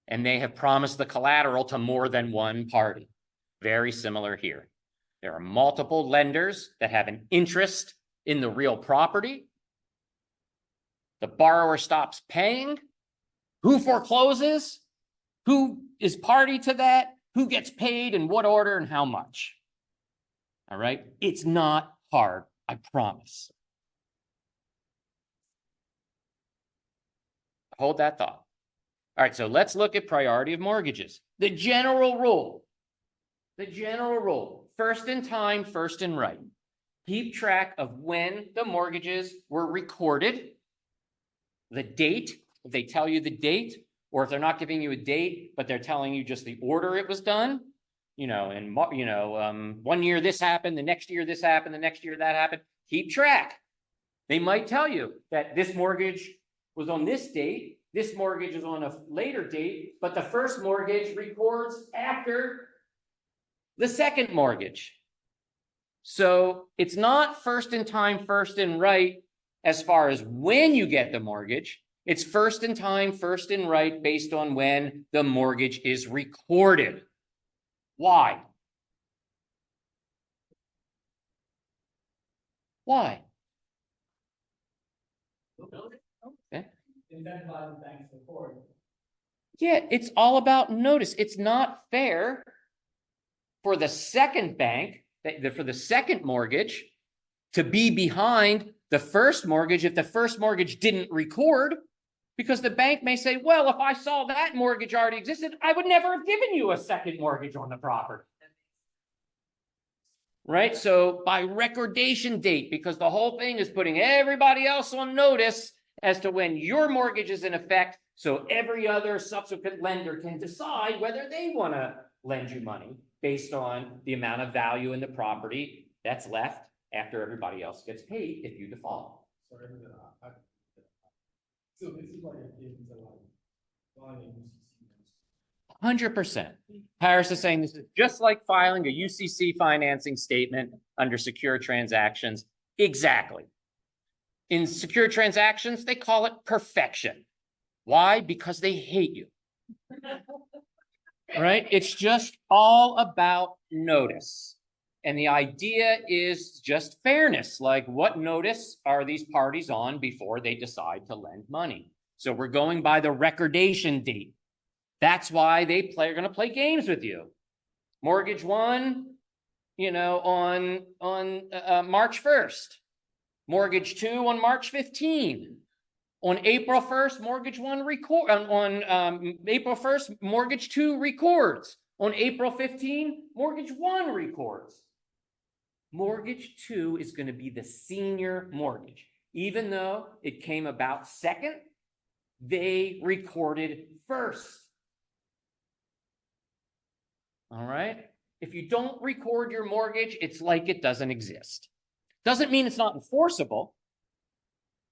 Speaker 1: and they have promised the collateral to more than one party? Very similar here. There are multiple lenders that have an interest in the real property. The borrower stops paying. Who forecloses? Who is party to that? Who gets paid in what order and how much? All right. It's not hard, I promise. Hold that thought. All right. So let's look at priority of mortgages. The general rule, first in time, first in right. Keep track of when the mortgages were recorded, the date, if they tell you the date, or if they're not giving you a date, but they're telling you just the order it was done. And 1 year this happened, the next year this happened, the next year that happened. Keep track. They might tell you that this mortgage was on this date, this mortgage is on a later date, but the first mortgage records after the second mortgage. So it's not first in time, first in right as far as when you get the mortgage. It's first in time, first in right based on when the mortgage is recorded. Why? Why? Okay. Yeah, it's all about notice. It's not fair for the second bank, for the second mortgage, to be behind the first mortgage if the first mortgage didn't record, because the bank may say, well, if I saw that mortgage already existed, I would never have given you a second mortgage on the property. Right? So by recordation date, because the whole thing is putting everybody else on notice as to when your mortgage is in effect, so every other subsequent lender can decide whether they want to lend you money based on the amount of value in the property that's left after everybody else gets paid if you default.
Speaker 5: Sorry, so this is like a given to like, buying a UCC.
Speaker 1: 100%. Paris is saying this is just like filing a UCC financing statement under secure transactions. Exactly. In secure transactions, they call it perfection. Why? Because they hate you. Right? It's just all about notice. And the idea is just fairness. Like, what notice are these parties on before they decide to lend money? So we're going by the recordation date. That's why they're going to play games with you. Mortgage one, on March 1st. Mortgage two on March 15. On April 1st, mortgage one record. On April 1st, mortgage two records. On April 15, mortgage one records. Mortgage two is going to be the senior mortgage. Even though it came about second, they recorded first. All right. If you don't record your mortgage, it's like it doesn't exist. Doesn't mean it's not enforceable,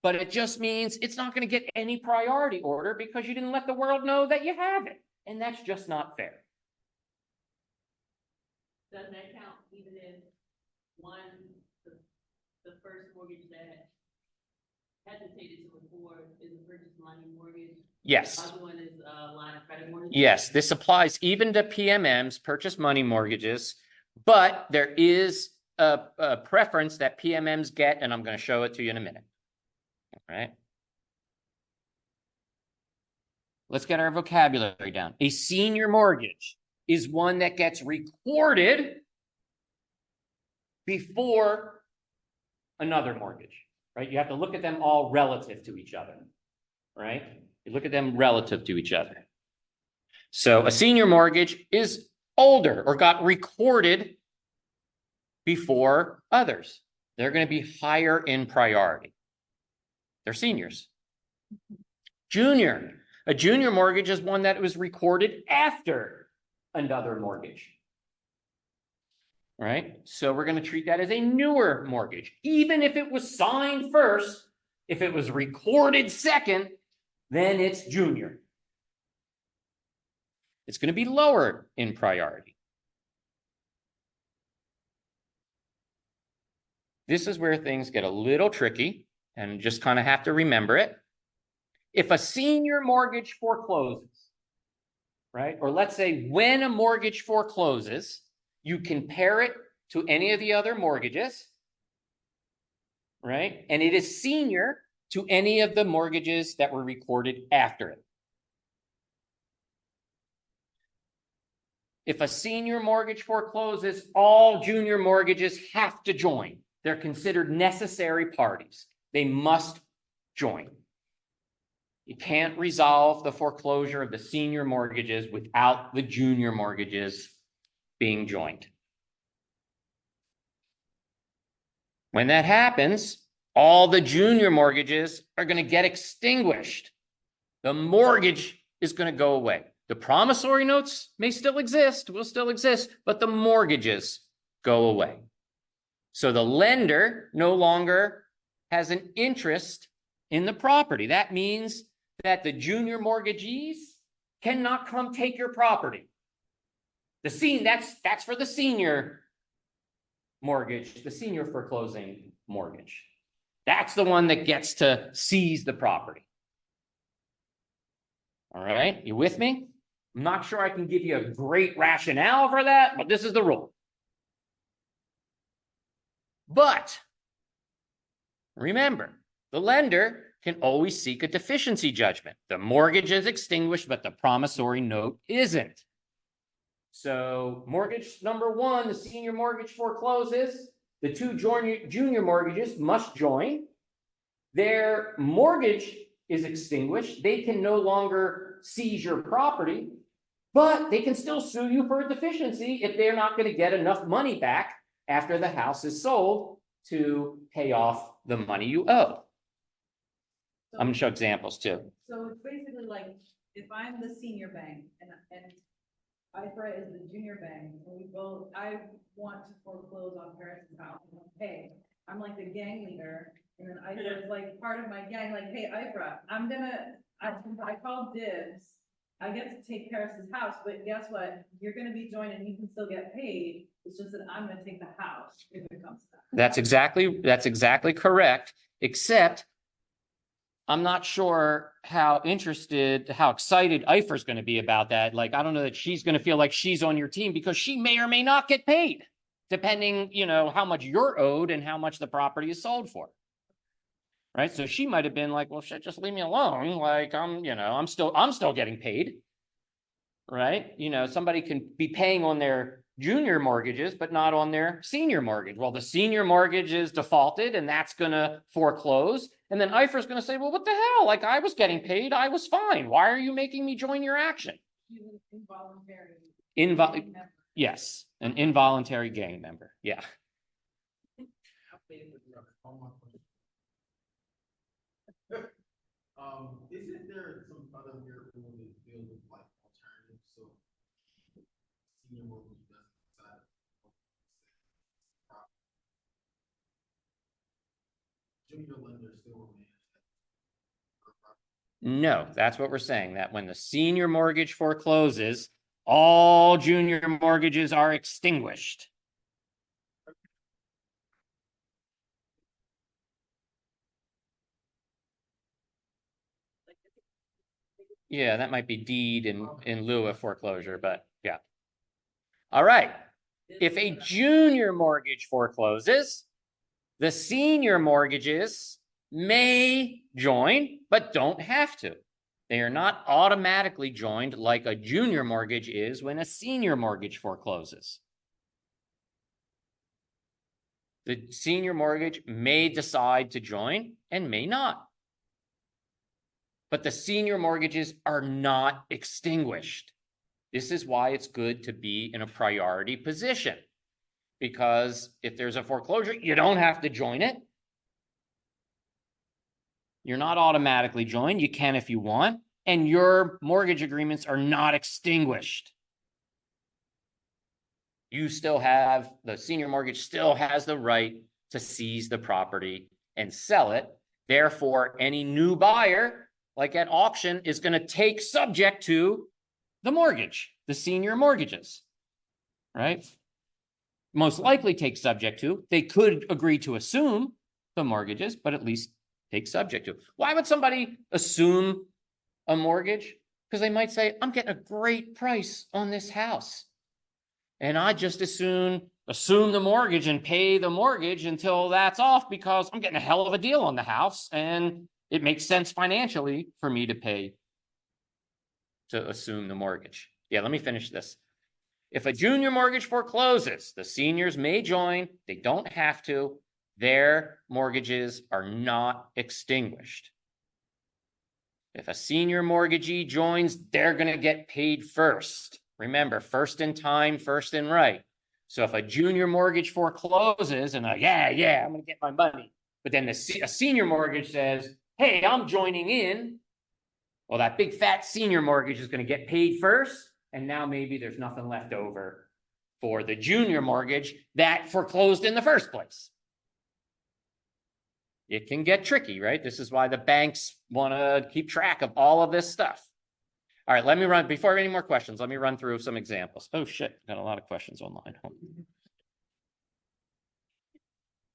Speaker 1: but it just means it's not going to get any priority order because you didn't let the world know that you have it. And that's just not fair.
Speaker 3: Does that count even if the first mortgage that hesitated to record is a purchase money mortgage?
Speaker 1: Yes.
Speaker 3: The other one is a line of credit mortgage?
Speaker 1: Yes, this applies even to PMMs, purchase money mortgages, but there is a preference that PMMs get, and I'm going to show it to you in a minute. All right. Let's get our vocabulary down. A senior mortgage is one that gets recorded before another mortgage, right? You have to look at them all relative to each other, right? You look at them relative to each other. So a senior mortgage is older or got recorded before others. They're going to be higher in priority. They're seniors. Junior. A junior mortgage is one that was recorded after another mortgage. Right? So we're going to treat that as a newer mortgage. Even if it was signed first, if it was recorded second, then it's junior. It's going to be lower in priority. This is where things get a little tricky, and just kind of have to remember it. If a senior mortgage forecloses, right? Or let's say when a mortgage forecloses, you compare it to any of the other mortgages, right? And it is senior to any of the mortgages that were recorded after it. If a senior mortgage forecloses, all junior mortgages have to join. They're considered necessary parties. They must join. You can't resolve the foreclosure of the senior mortgages without the junior mortgages being joined. When that happens, all the junior mortgages are going to get extinguished. The mortgage is going to go away. The promissory notes may still exist, will still exist, but the mortgages go away. So the lender no longer has an interest in the property. That means that the junior mortgagees cannot come take your property. That's for the senior mortgage, the senior foreclosing mortgage. That's the one that gets to seize the property. All right, you with me? I'm not sure I can give you a great rationale for that, but this is the rule. But remember, the lender can always seek a deficiency judgment. The mortgage is extinguished, but the promissory note isn't. So mortgage number one, the senior mortgage forecloses. The two junior mortgages must join. Their mortgage is extinguished. They can no longer seize your property, but they can still sue you for a deficiency if they're not going to get enough money back after the house is sold to pay off the money you owe. I'm going to show examples too.
Speaker 4: So it's basically like, if I'm the senior bank and IFRA is the junior bank, and I want to foreclose on Paris' house, and hey, I'm like the gang leader, and then IFRA is like part of my gang, like, hey, IFRA, I call dibs, I get to take Paris' house, but guess what? You're gonna be joined and you can still get paid, it's just that I'm gonna take the house if it comes to that.
Speaker 1: That's exactly correct, except I'm not sure how excited IFRA's going to be about that. Like, I don't know that she's going to feel like she's on your team because she may or may not get paid, depending, how much you're owed and how much the property is sold for. Right. So she might have been like, well, shit, just leave me alone. Like, I'm still getting paid. Right. Somebody can be paying on their junior mortgages, but not on their senior mortgage. Well, the senior mortgage is defaulted and that's going to foreclose. And then IFRA is going to say, well, what the hell? Like, I was getting paid. I was fine. Why are you making me join your action?
Speaker 4: Involuntary.
Speaker 1: Yes. An involuntary gang member. Yeah.
Speaker 5: Isn't there some other weird rule that deals with like alternatives? So senior mortgage doesn't decide. Junior lender still remains.
Speaker 1: No, that's what we're saying, that when the senior mortgage forecloses, all junior mortgages are extinguished. Yeah, that might be deed in lieu of foreclosure, but yeah. All right. If a junior mortgage forecloses, the senior mortgages may join, but don't have to. They are not automatically joined like a junior mortgage is when a senior mortgage forecloses. The senior mortgage may decide to join and may not. But the senior mortgages are not extinguished. This is why it's good to be in a priority position. Because if there's a foreclosure, you don't have to join it. You're not automatically joined. You can if you want. And your mortgage agreements are not extinguished. The senior mortgage still has the right to seize the property and sell it. Therefore, any new buyer, like at auction, is going to take subject to the mortgage, the senior mortgages, right? Most likely take subject to. They could agree to assume the mortgages, but at least take subject to. Why would somebody assume a mortgage? Because they might say, I'm getting a great price on this house. And I just assume the mortgage and pay the mortgage until that's off because I'm getting a hell of a deal on the house and it makes sense financially for me to assume the mortgage. Yeah, let me finish this. If a junior mortgage forecloses, the seniors may join. They don't have to. Their mortgages are not extinguished. If a senior mortgagee joins, they're going to get paid first. Remember, first in time, first in right. So if a junior mortgage forecloses and yeah, I'm gonna get my money. But then a senior mortgage says, hey, I'm joining in. Well, that big fat senior mortgage is gonna get paid first. And now maybe there's nothing left over for the junior mortgage that foreclosed in the first place. It can get tricky, right? This is why the banks want to keep track of all of this stuff. All right, let me run, before any more questions, let me run through some examples. Oh shit, got a lot of questions online.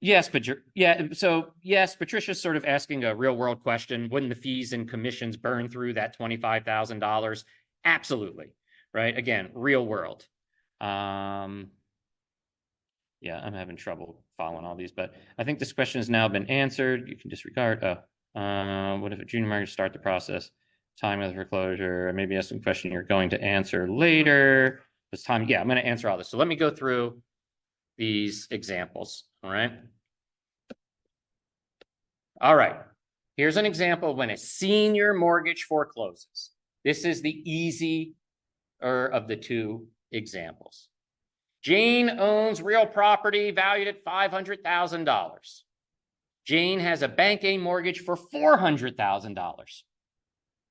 Speaker 1: Yes, but yes, Patricia's sort of asking a real world question. Wouldn't the fees and commissions burn through that $25,000? Absolutely, right? Again, real world. Yeah, I'm having trouble following all these, but I think this question has now been answered. You can disregard. What if a junior mortgage start the process? Time of the foreclosure, maybe ask some question you're going to answer later. This time, yeah, I'm going to answer all this. So let me go through these examples. All right. All right. Here's an example when a senior mortgage forecloses. This is the easier of the two examples. Jane owns real property valued at $500,000. Jane has a bank A mortgage for $400,000.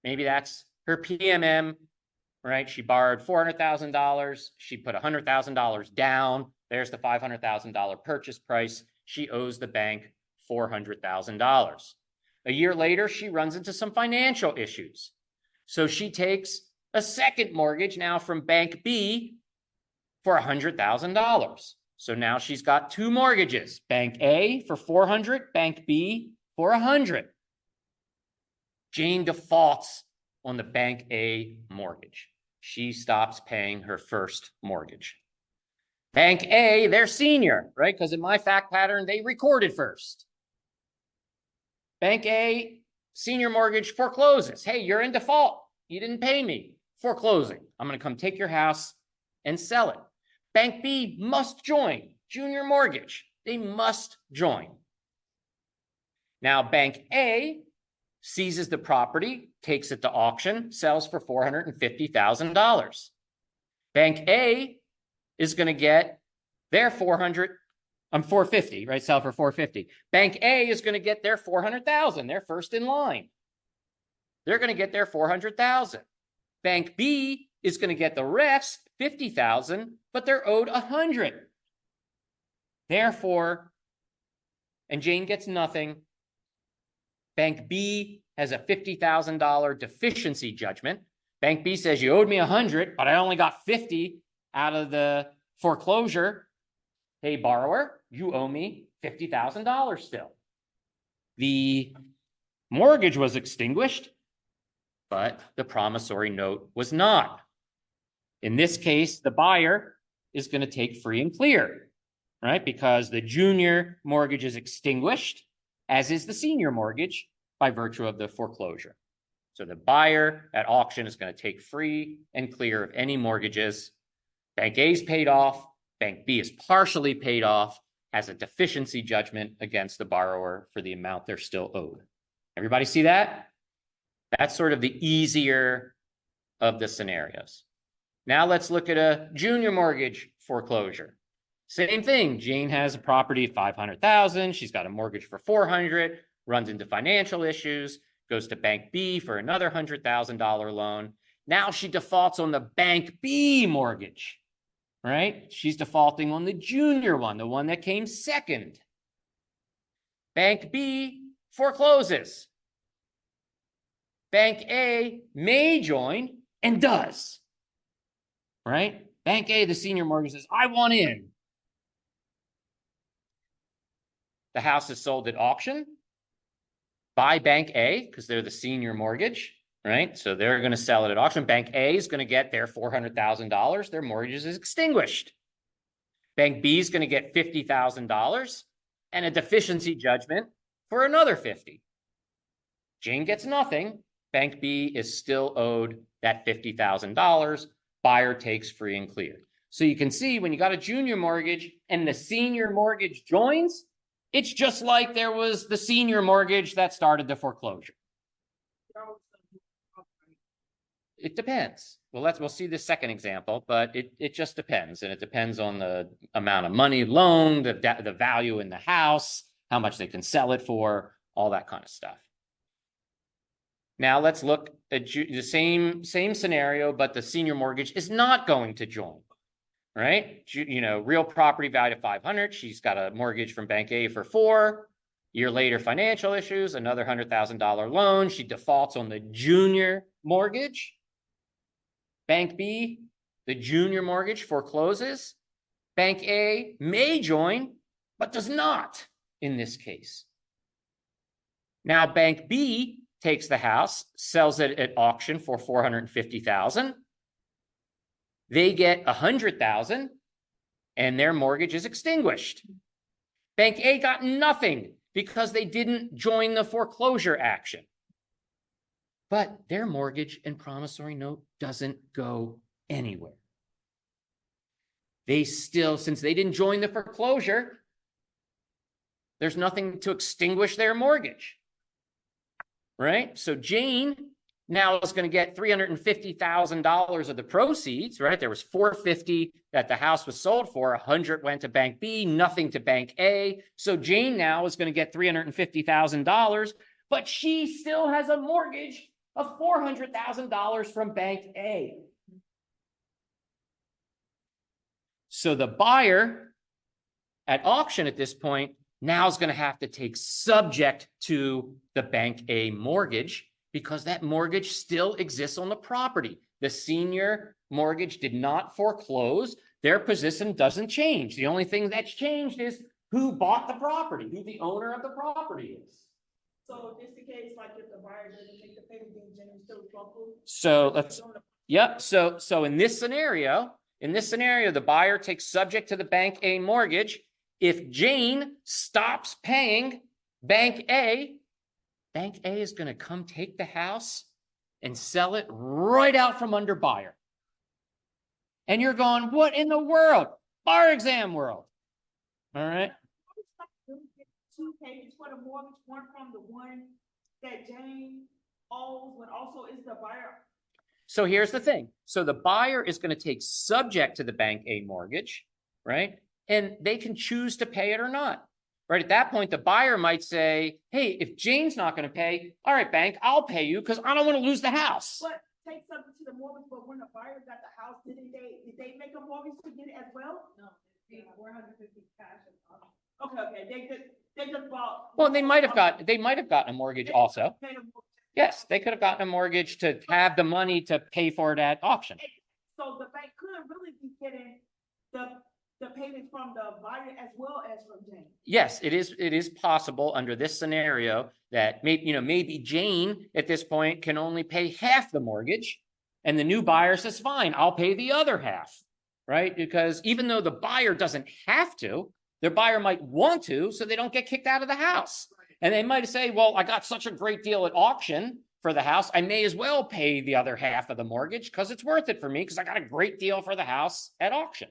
Speaker 1: Maybe that's her PMM, right? She borrowed $400,000. She put $100,000 down. There's the $500,000 purchase price. She owes the bank $400,000. A year later, she runs into some financial issues. So she takes a second mortgage now from Bank B for $100,000. So now she's got two mortgages, Bank A for 400, Bank B for 100. Jane defaults on the Bank A mortgage. She stops paying her first mortgage. Bank A, they're senior, right? Because in my fact pattern, they recorded first. Bank A, senior mortgage forecloses. Hey, you're in default. You didn't pay me. Foreclosing. I'm going to come take your house and sell it. Bank B must join. Junior mortgage. They must join. Now, Bank A seizes the property, takes it to auction, sells for $450,000. Bank A is going to get their $450, right? Sell for $450. Bank A is going to get their $400,000. They're first in line. They're going to get their $400,000. Bank B is going to get the rest, $50,000, but they're owed $100,000. Therefore, and Jane gets nothing. Bank B has a $50,000 deficiency judgment. Bank B says, you owed me $100,000, but I only got $50,000 out of the foreclosure. Hey, borrower, you owe me $50,000 still. The mortgage was extinguished, but the promissory note was not. In this case, the buyer is going to take free and clear, right? Because the junior mortgage is extinguished, as is the senior mortgage by virtue of the foreclosure. So the buyer at auction is going to take free and clear of any mortgages. Bank A is paid off. Bank B is partially paid off, has a deficiency judgment against the borrower for the amount they're still owed. Everybody see that? That's sort of the easier of the scenarios. Now let's look at a junior mortgage foreclosure. Same thing. Jane has a property of $500,000. She's got a mortgage for $400,000, runs into financial issues, goes to Bank B for another $100,000 loan. Now she defaults on the Bank B mortgage, right? She's defaulting on the junior one, the one that came second. Bank B forecloses. Bank A may join and does, right? Bank A, the senior mortgage, says, I want in. The house is sold at auction by Bank A because they're the senior mortgage, right? So they're going to sell it at auction. Bank A is going to get their $400,000. Their mortgage is extinguished. Bank B is going to get $50,000 and a deficiency judgment for another $50,000. Jane gets nothing. Bank B is still owed that $50,000. Buyer takes free and clear. So you can see when you got a junior mortgage and the senior mortgage joins, it's just like there was the senior mortgage that started the foreclosure. it depends. Well, we'll see the second example, but it just depends. And it depends on the amount of money loaned, the value in the house, how much they can sell it for, all that kind of stuff. Now let's look at the same scenario, but the senior mortgage is not going to join, right? Real property value of 500. She's got a mortgage from Bank A for 4. Year later, financial issues, another $100,000 loan. She defaults on the junior mortgage. Bank B, the junior mortgage forecloses. Bank A may join, but does not in this case. Now, Bank B takes the house, sells it at auction for $450,000. They get $100,000, and their mortgage is extinguished. Bank A got nothing because they didn't join the foreclosure action. But their mortgage and promissory note doesn't go anywhere. They still, since they didn't join the foreclosure, there's nothing to extinguish their mortgage, right? So Jane now is going to get $350,000 of the proceeds, right? There was $450 that the house was sold for, 100 went to Bank B, nothing to Bank A. So Jane now is going to get $350,000, but she still has a mortgage of $400,000 from Bank A. So the buyer at auction at this point now is going to have to take subject to the Bank A mortgage because that mortgage still exists on the property. The senior mortgage did not foreclose. Their position doesn't change. The only thing that's changed is who bought the property, who the owner of the property is.
Speaker 2: So just in case, like if the buyer doesn't take the payment, then Jane still trouble.
Speaker 1: So let's, yep. So in this scenario, the buyer takes subject to the Bank A mortgage. If Jane stops paying Bank A is going to come take the house and sell it right out from under buyer. And you're going, what in the world? Bar exam world. All right.
Speaker 2: Two payments for the mortgage, one from the one that Jane owes, but also is the buyer.
Speaker 1: So here's the thing. So the buyer is going to take subject to the Bank A mortgage, right? And they can choose to pay it or not. Right at that point, the buyer might say, hey, if Jane's not going to pay, all right, bank, I'll pay you because I don't want to lose the house.
Speaker 2: But take something to the mortgage, but when the buyer got the house, did they make a mortgage to get it as well?
Speaker 4: No, it's $450 cash.
Speaker 2: Okay, they just bought.
Speaker 1: Well, they might have gotten a mortgage also.
Speaker 2: Paid a mortgage.
Speaker 1: Yes, they could have gotten a mortgage to have the money to pay for it at auction.
Speaker 2: So the bank could really be getting the payments from the buyer as well as from Jane.
Speaker 1: Yes, it is possible under this scenario that maybe Jane at this point can only pay half the mortgage and the new buyer says, fine, I'll pay the other half, right? Because even though the buyer doesn't have to, their buyer might want to, so they don't get kicked out of the house. And they might say, well, I got such a great deal at auction for the house, I may as well pay the other half of the mortgage because it's worth it for me because I got a great deal for the house at auction.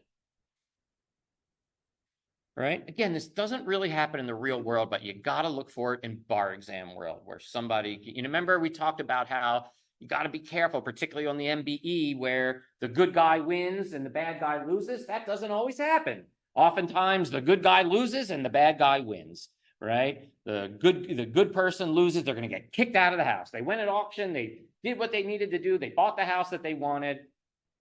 Speaker 1: Right? Again, this doesn't really happen in the real world, but you got to look for it in bar exam world where somebody, remember we talked about how you got to be careful, particularly on the MBE where the good guy wins and the bad guy loses. That doesn't always happen. Oftentimes the good guy loses and the bad guy wins, right? The good person loses. They're going to get kicked out of the house. They went at auction. They did what they needed to do. They bought the house that they wanted,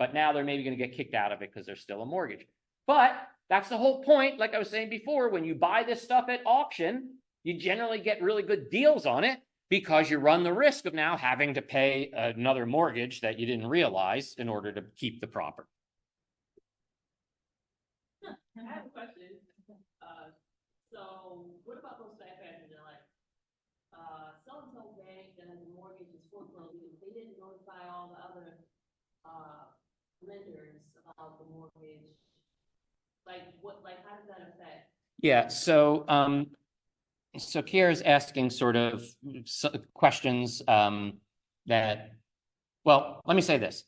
Speaker 1: but now they're maybe going to get kicked out of it because there's still a mortgage. But that's the whole point. Like I was saying before, when you buy this stuff at auction, you generally get really good deals on it because you run the risk of now having to pay another mortgage that you didn't realize in order to keep the property.
Speaker 3: I have a question. So what about those fact patterns that like, so-and-so bank that has a mortgage is foreclosed, they didn't notify all the other, lenders about the mortgage? Like how does that affect? Yeah, so Kiera's asking sort of questions that, well, let me say this.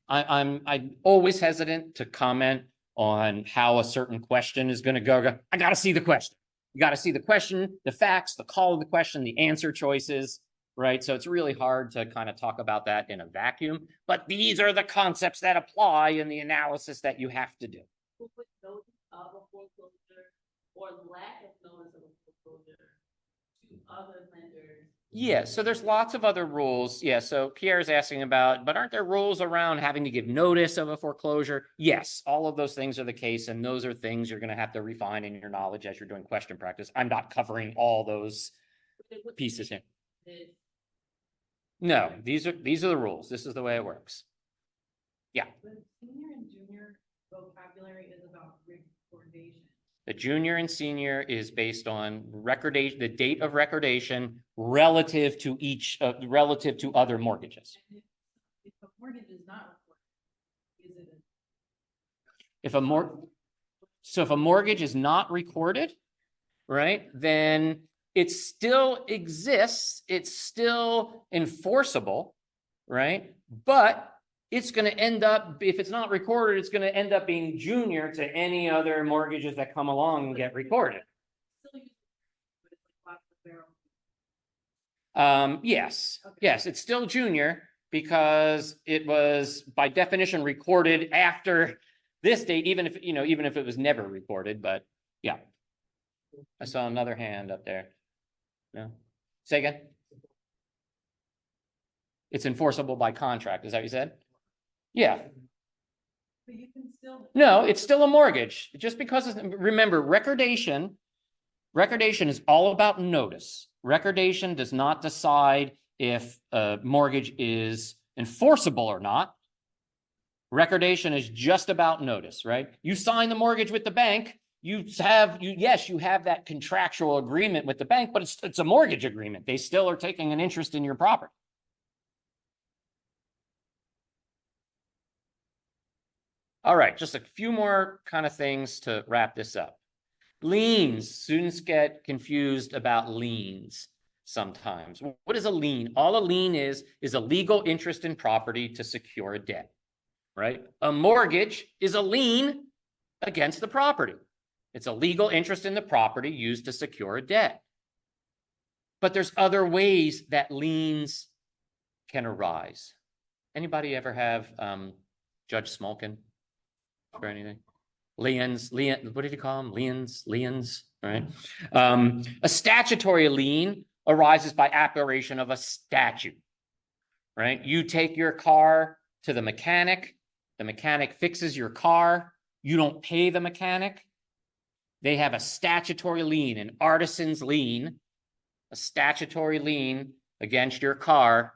Speaker 3: I'm always hesitant to comment on how a certain question is going to go. I got to see the question. You got to see the question, the facts, the call of the question, the answer choices.
Speaker 1: right? So it's really hard to kind of talk about that in a vacuum, but these are the concepts that apply in the analysis that you have to do.
Speaker 3: Who would notice of a foreclosure or lack of notice of a foreclosure to other lenders?
Speaker 1: Yeah, so there's lots of other rules. Yeah, so Pierre is asking about, but aren't there rules around having to give notice of a foreclosure? Yes, all of those things are the case, and those are things you're going to have to refine in your knowledge as you're doing question practice. I'm not covering all those
Speaker 3: It would
Speaker 1: pieces here.
Speaker 3: this-
Speaker 1: No, these are the rules. This is the way it works.
Speaker 4: The senior and junior vocabulary is about recordation.
Speaker 1: The junior and senior is based on recordation, the date of recordation relative to relative to other mortgages.
Speaker 4: And if a mortgage is not recorded, is it
Speaker 1: If a mortgage is not recorded, right, then it still exists, it's still enforceable, right? But it's going to end up, if it's not recorded, it's going to end up being junior to any other mortgages that come along and get recorded.
Speaker 4: still used, but it's like bottom of the barrel?
Speaker 1: Yes,
Speaker 4: Okay.
Speaker 1: yes, it's still junior because it was by definition recorded after this date, even if, even if it was never recorded, but yeah. I saw another hand up there. No, say again. It's enforceable by contract, is that what you said? Yeah,
Speaker 4: But you can still.
Speaker 1: no, it's still a mortgage, just because, remember, recordation is all about notice. Recordation does not decide if a mortgage is enforceable or not. Recordation is just about notice, right? You sign the mortgage with the bank, yes, you have that contractual agreement with the bank, but it's a mortgage agreement. They still are taking an interest in your property. All right, just a few more kind of things to wrap this up. Liens, students get confused about liens sometimes. What is a lien? All a lien is a legal interest in property to secure a debt, right? A mortgage is a lien against the property. It's a legal interest in the property used to secure a debt. But there's other ways that liens can arise. Anybody ever have Judge Smolkin or anything? Liens, what did he call them? Liens, right? A statutory lien arises by operation of a statute, right? You take your car to the mechanic fixes your car, you don't pay the mechanic. They have a statutory lien, an artisan's lien, a statutory lien against your car,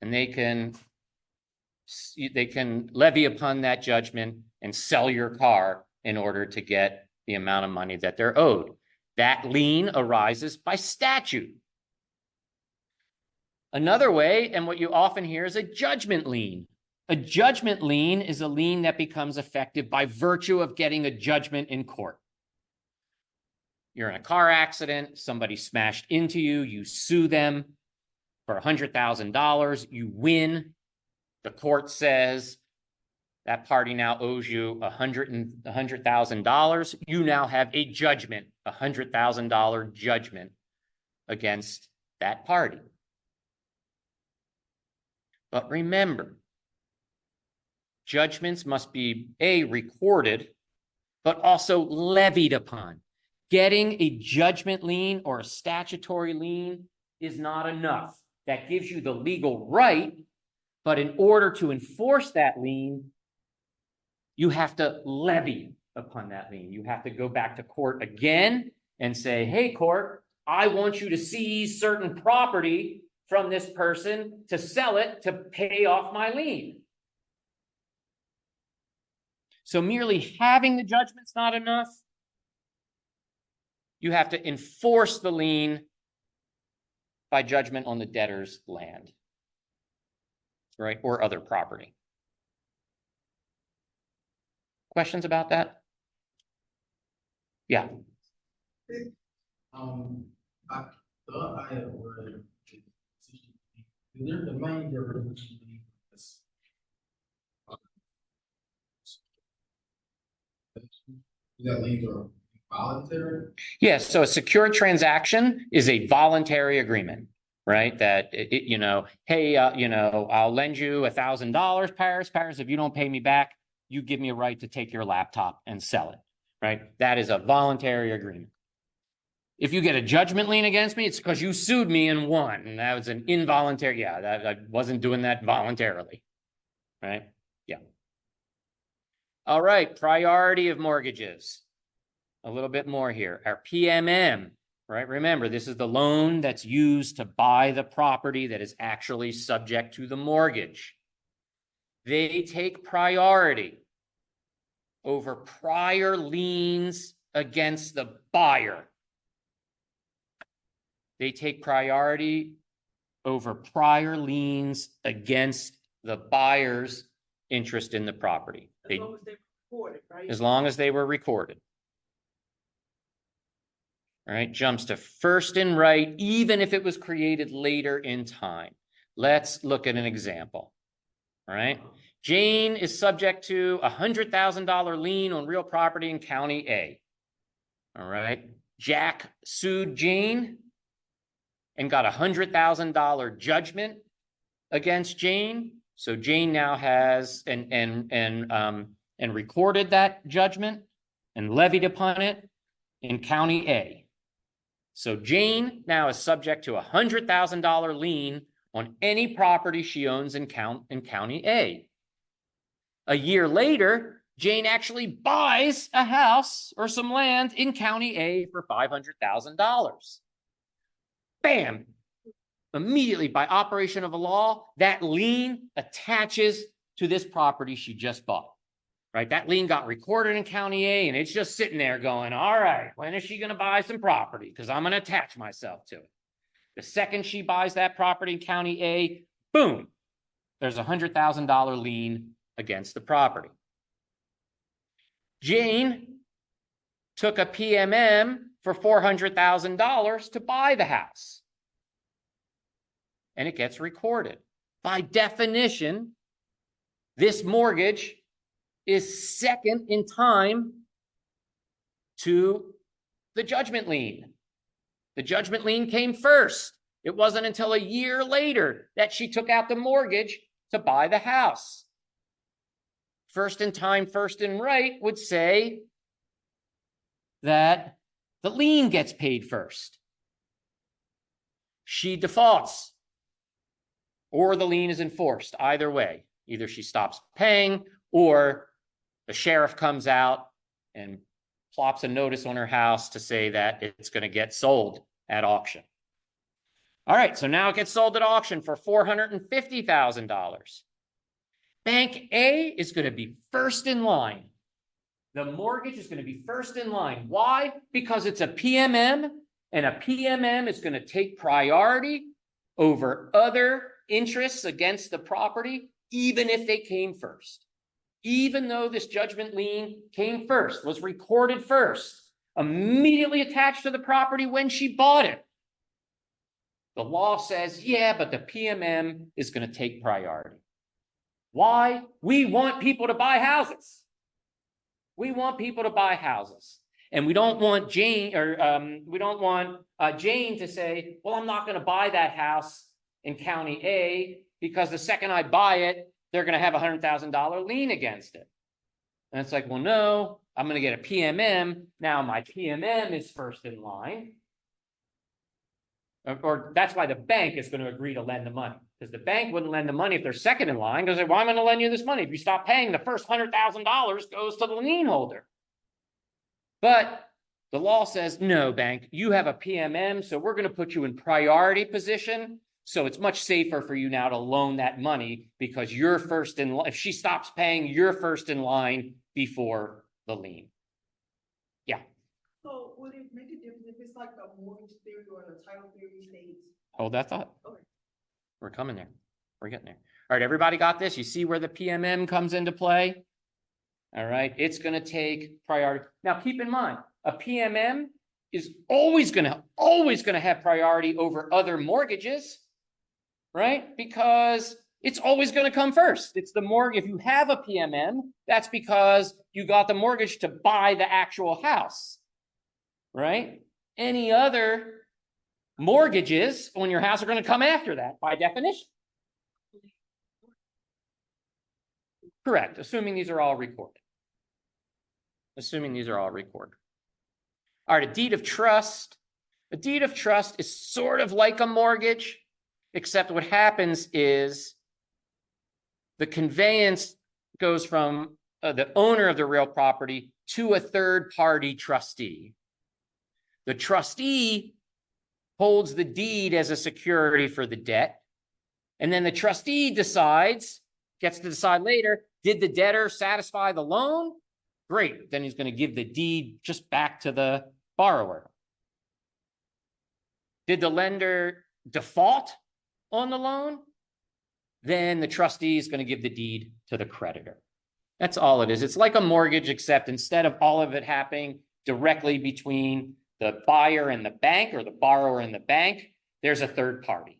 Speaker 1: and they can levy upon that judgment and sell your car in order to get the amount of money that they're owed. That lien arises by statute. Another way, and what you often hear, is a judgment lien. A judgment lien is a lien that becomes effective by virtue of getting a judgment in court. You're in a car accident, somebody smashed into you, you sue them for $100,000, you win. The court says that party now owes you $100,000. You now have a judgment, $100,000 judgment against that party. But remember, judgments must be recorded, but also levied upon. Getting a judgment lien or a statutory lien is not enough. That gives you the legal right, but in order to enforce that lien, you have to levy upon that lien. You have to go back to court again and say, hey, court, I want you to seize certain property from this person to sell it to pay off my lien. So merely having the judgment's not enough. You have to enforce the lien by judgment on the debtor's land, right, or other property. Questions about that? Yeah.
Speaker 5: I thought I had read the main difference is that liens are voluntary.
Speaker 1: Yeah, so a secure transaction is a voluntary agreement. right? That you know, hey, you know, I'll lend you $1,000, Paris. Paris, if you don't pay me back, you give me a right to take your laptop and sell it, right? That is a voluntary agreement. If you get a judgment lien against me, it's because you sued me and won, and that was an involuntary. Yeah, I wasn't doing that voluntarily, right? Yeah. All right, priority of mortgages. A little bit more here. Our PMM, right? Remember, this is the loan that's used to buy the property that is actually subject to the mortgage. They take priority over prior liens against the buyer. They take priority over prior liens against the buyer's interest in the property.
Speaker 2: As long as they record it, right?
Speaker 1: As long as they were recorded. All right, jumps to first in right, even if it was created later in time. Let's look at an example. All right, Jane is subject to a $100,000 lien on real property in County A. All right, Jack sued Jane and got a $100,000 judgment against Jane. So Jane now has and recorded that judgment and levied upon it in County A. So Jane now is subject to a $100,000 lien on any property she owns in County A. A year later, Jane actually buys a house or some land in County A for $500,000. Bam! Immediately, by operation of a law, that lien attaches to this property she just bought. Right? That lien got recorded in County A, and it's just sitting there going, all right, when is she going to buy some property? Because I'm going to attach myself to it. The second she buys that property in County A, boom, there's a $100,000 lien against the property. Jane took a PMM for $400,000 to buy the house. And it gets recorded. By definition, this mortgage is second in time to the judgment lien. The judgment lien came first. It wasn't until a year later that she took out the mortgage to buy the house. First in time, first in right would say that the lien gets paid first. She defaults, or the lien is enforced. Either way, either she stops paying or the sheriff comes out and plops a notice on her house to say that it's going to get sold at auction. All right, so now it gets sold at auction for $450,000. Bank A is going to be first in line. The mortgage is going to be first in line. Why? Because it's a PMM, and a PMM is going to take priority over other interests against the property, even if they came first. Even though this judgment lien came first, was recorded first, immediately attached to the property when she bought it. The law says, yeah, but the PMM is going to take priority. Why? We want people to buy houses. We want people to buy houses. And we don't want Jane Jane to say, well, I'm not going to buy that house in County A because the second I buy it, they're going to have a $100,000 lien against it. And it's like, well, no, I'm going to get a PMM. Now my PMM is first in line. Or that's why the bank is going to agree to lend the money, because the bank wouldn't lend the money if they're second in line, because well, I'm going to lend you this money. If you stop paying, the first $100,000 goes to the lien holder. But the law says, no, bank, you have a PMM, so we're going to put you in priority position. So it's much safer for you now to loan that money because you're first in line. If she stops paying, you're first in line before the lien. Yeah.
Speaker 2: So would it make a difference if it's like a mortgage theory or a title theory states?
Speaker 1: Hold that thought.
Speaker 2: Okay.
Speaker 1: We're coming there. We're getting there. All right, everybody got this? You see where the PMM comes into play? All right, it's going to take priority. Now, keep in mind, a PMM is always going to have priority over other mortgages, right? Because it's always going to come first. It's the mortgage. If you have a PMM, that's because you got the mortgage to buy the actual house, right? Any other Mortgages on your house are going to come after that by definition. Correct, assuming these are all recorded. Assuming these are all recorded. All right, a deed of trust. A deed of trust is sort of like a mortgage, except what happens is the conveyance goes from the owner of the real property to a third-party trustee. The trustee holds the deed as a security for the debt. And then the trustee gets to decide later, did the debtor satisfy the loan? Great, then he's going to give the deed just back to the borrower. Did the lender default on the loan? Then the trustee is going to give the deed to the creditor. That's all it is. It's like a mortgage, except instead of all of it happening directly between the buyer and the bank, or the borrower and the bank, there's a third party,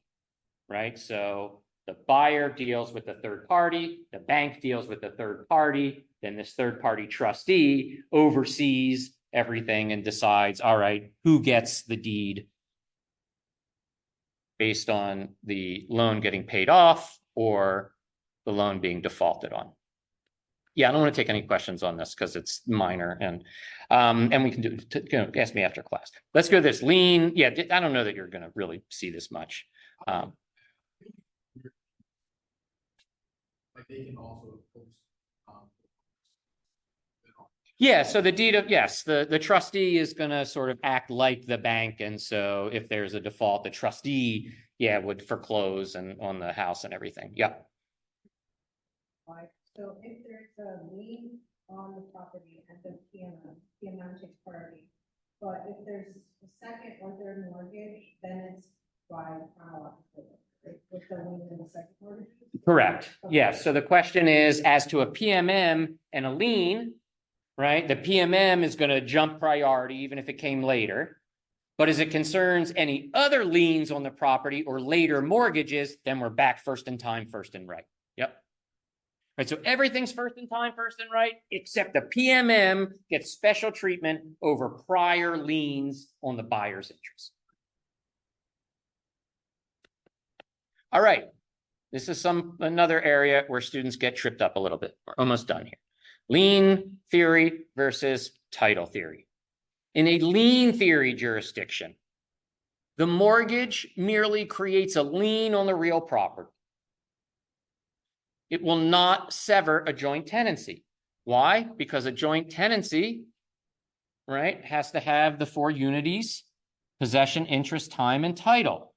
Speaker 1: right? So the buyer deals with the third party, the bank deals with the third party, then this third party trustee oversees everything and decides, all right, who gets the deed based on the loan getting paid off or the loan being defaulted on. Yeah, I don't want to take any questions on this because it's minor, and we can do, ask me after class. Let's go to this lien. Yeah, I don't know that you're going to really see this much.
Speaker 5: Like they can also post,
Speaker 1: Yeah, so the deed of, yes, the trustee is going to sort of act like the bank. And so if there's a default, the trustee, yeah, would foreclose and on the house and everything. Yeah.
Speaker 8: Right, so if there's a lien on the property and the PMM takes priority. But if there's a second or third mortgage, then it's by chronological, right? With the lien in the second mortgage?
Speaker 1: Correct. Yeah. So the question is, as to a PMM and a lien, right? The PMM is going to jump priority even if it came later. But as it concerns any other liens on the property or later mortgages, then we're back first in time, first in right. Yep. Right. So everything's first in time, first in right, except the PMM gets special treatment over prior liens on the buyer's interest. All right. This is another area where students get tripped up a little bit. We're almost done here. Lien theory versus title theory. In a lien theory jurisdiction, the mortgage merely creates a lien on the real property. It will not sever a joint tenancy. Why? Because a joint tenancy, right, has to have the 4 unities: possession, interest, time, and title.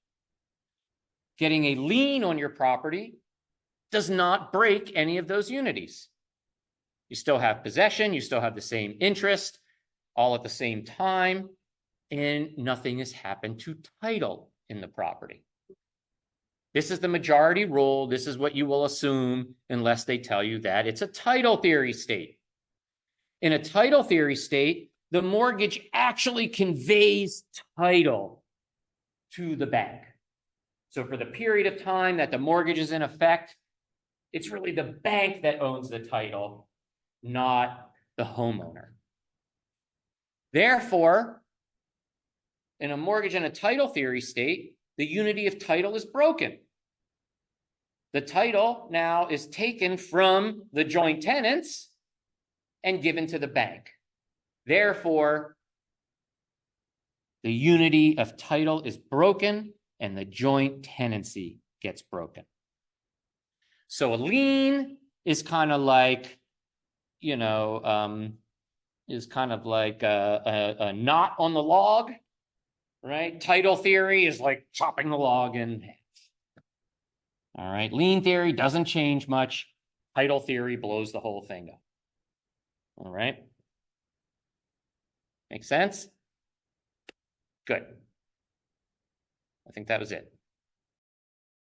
Speaker 1: Getting a lien on your property does not break any of those unities. You still have possession, you still have the same interest, all at the same time, and nothing has happened to title in the property. This is the majority rule. This is what you will assume unless they tell you that it's a title theory state. In a title theory state, the mortgage actually conveys title to the bank. So for the period of time that the mortgage is in effect, it's really the bank that owns the title, not the homeowner. Therefore, in a mortgage and a title theory state, the unity of title is broken. The title now is taken from the joint tenants and given to the bank. Therefore, the unity of title is broken and the joint tenancy gets broken. So a lien is kind of like, is kind of like a knot on the log, right? Title theory is like chopping the log in half. All right, lien theory doesn't change much. Title theory blows the whole thing up. All right. Make sense? Good. I think that was it.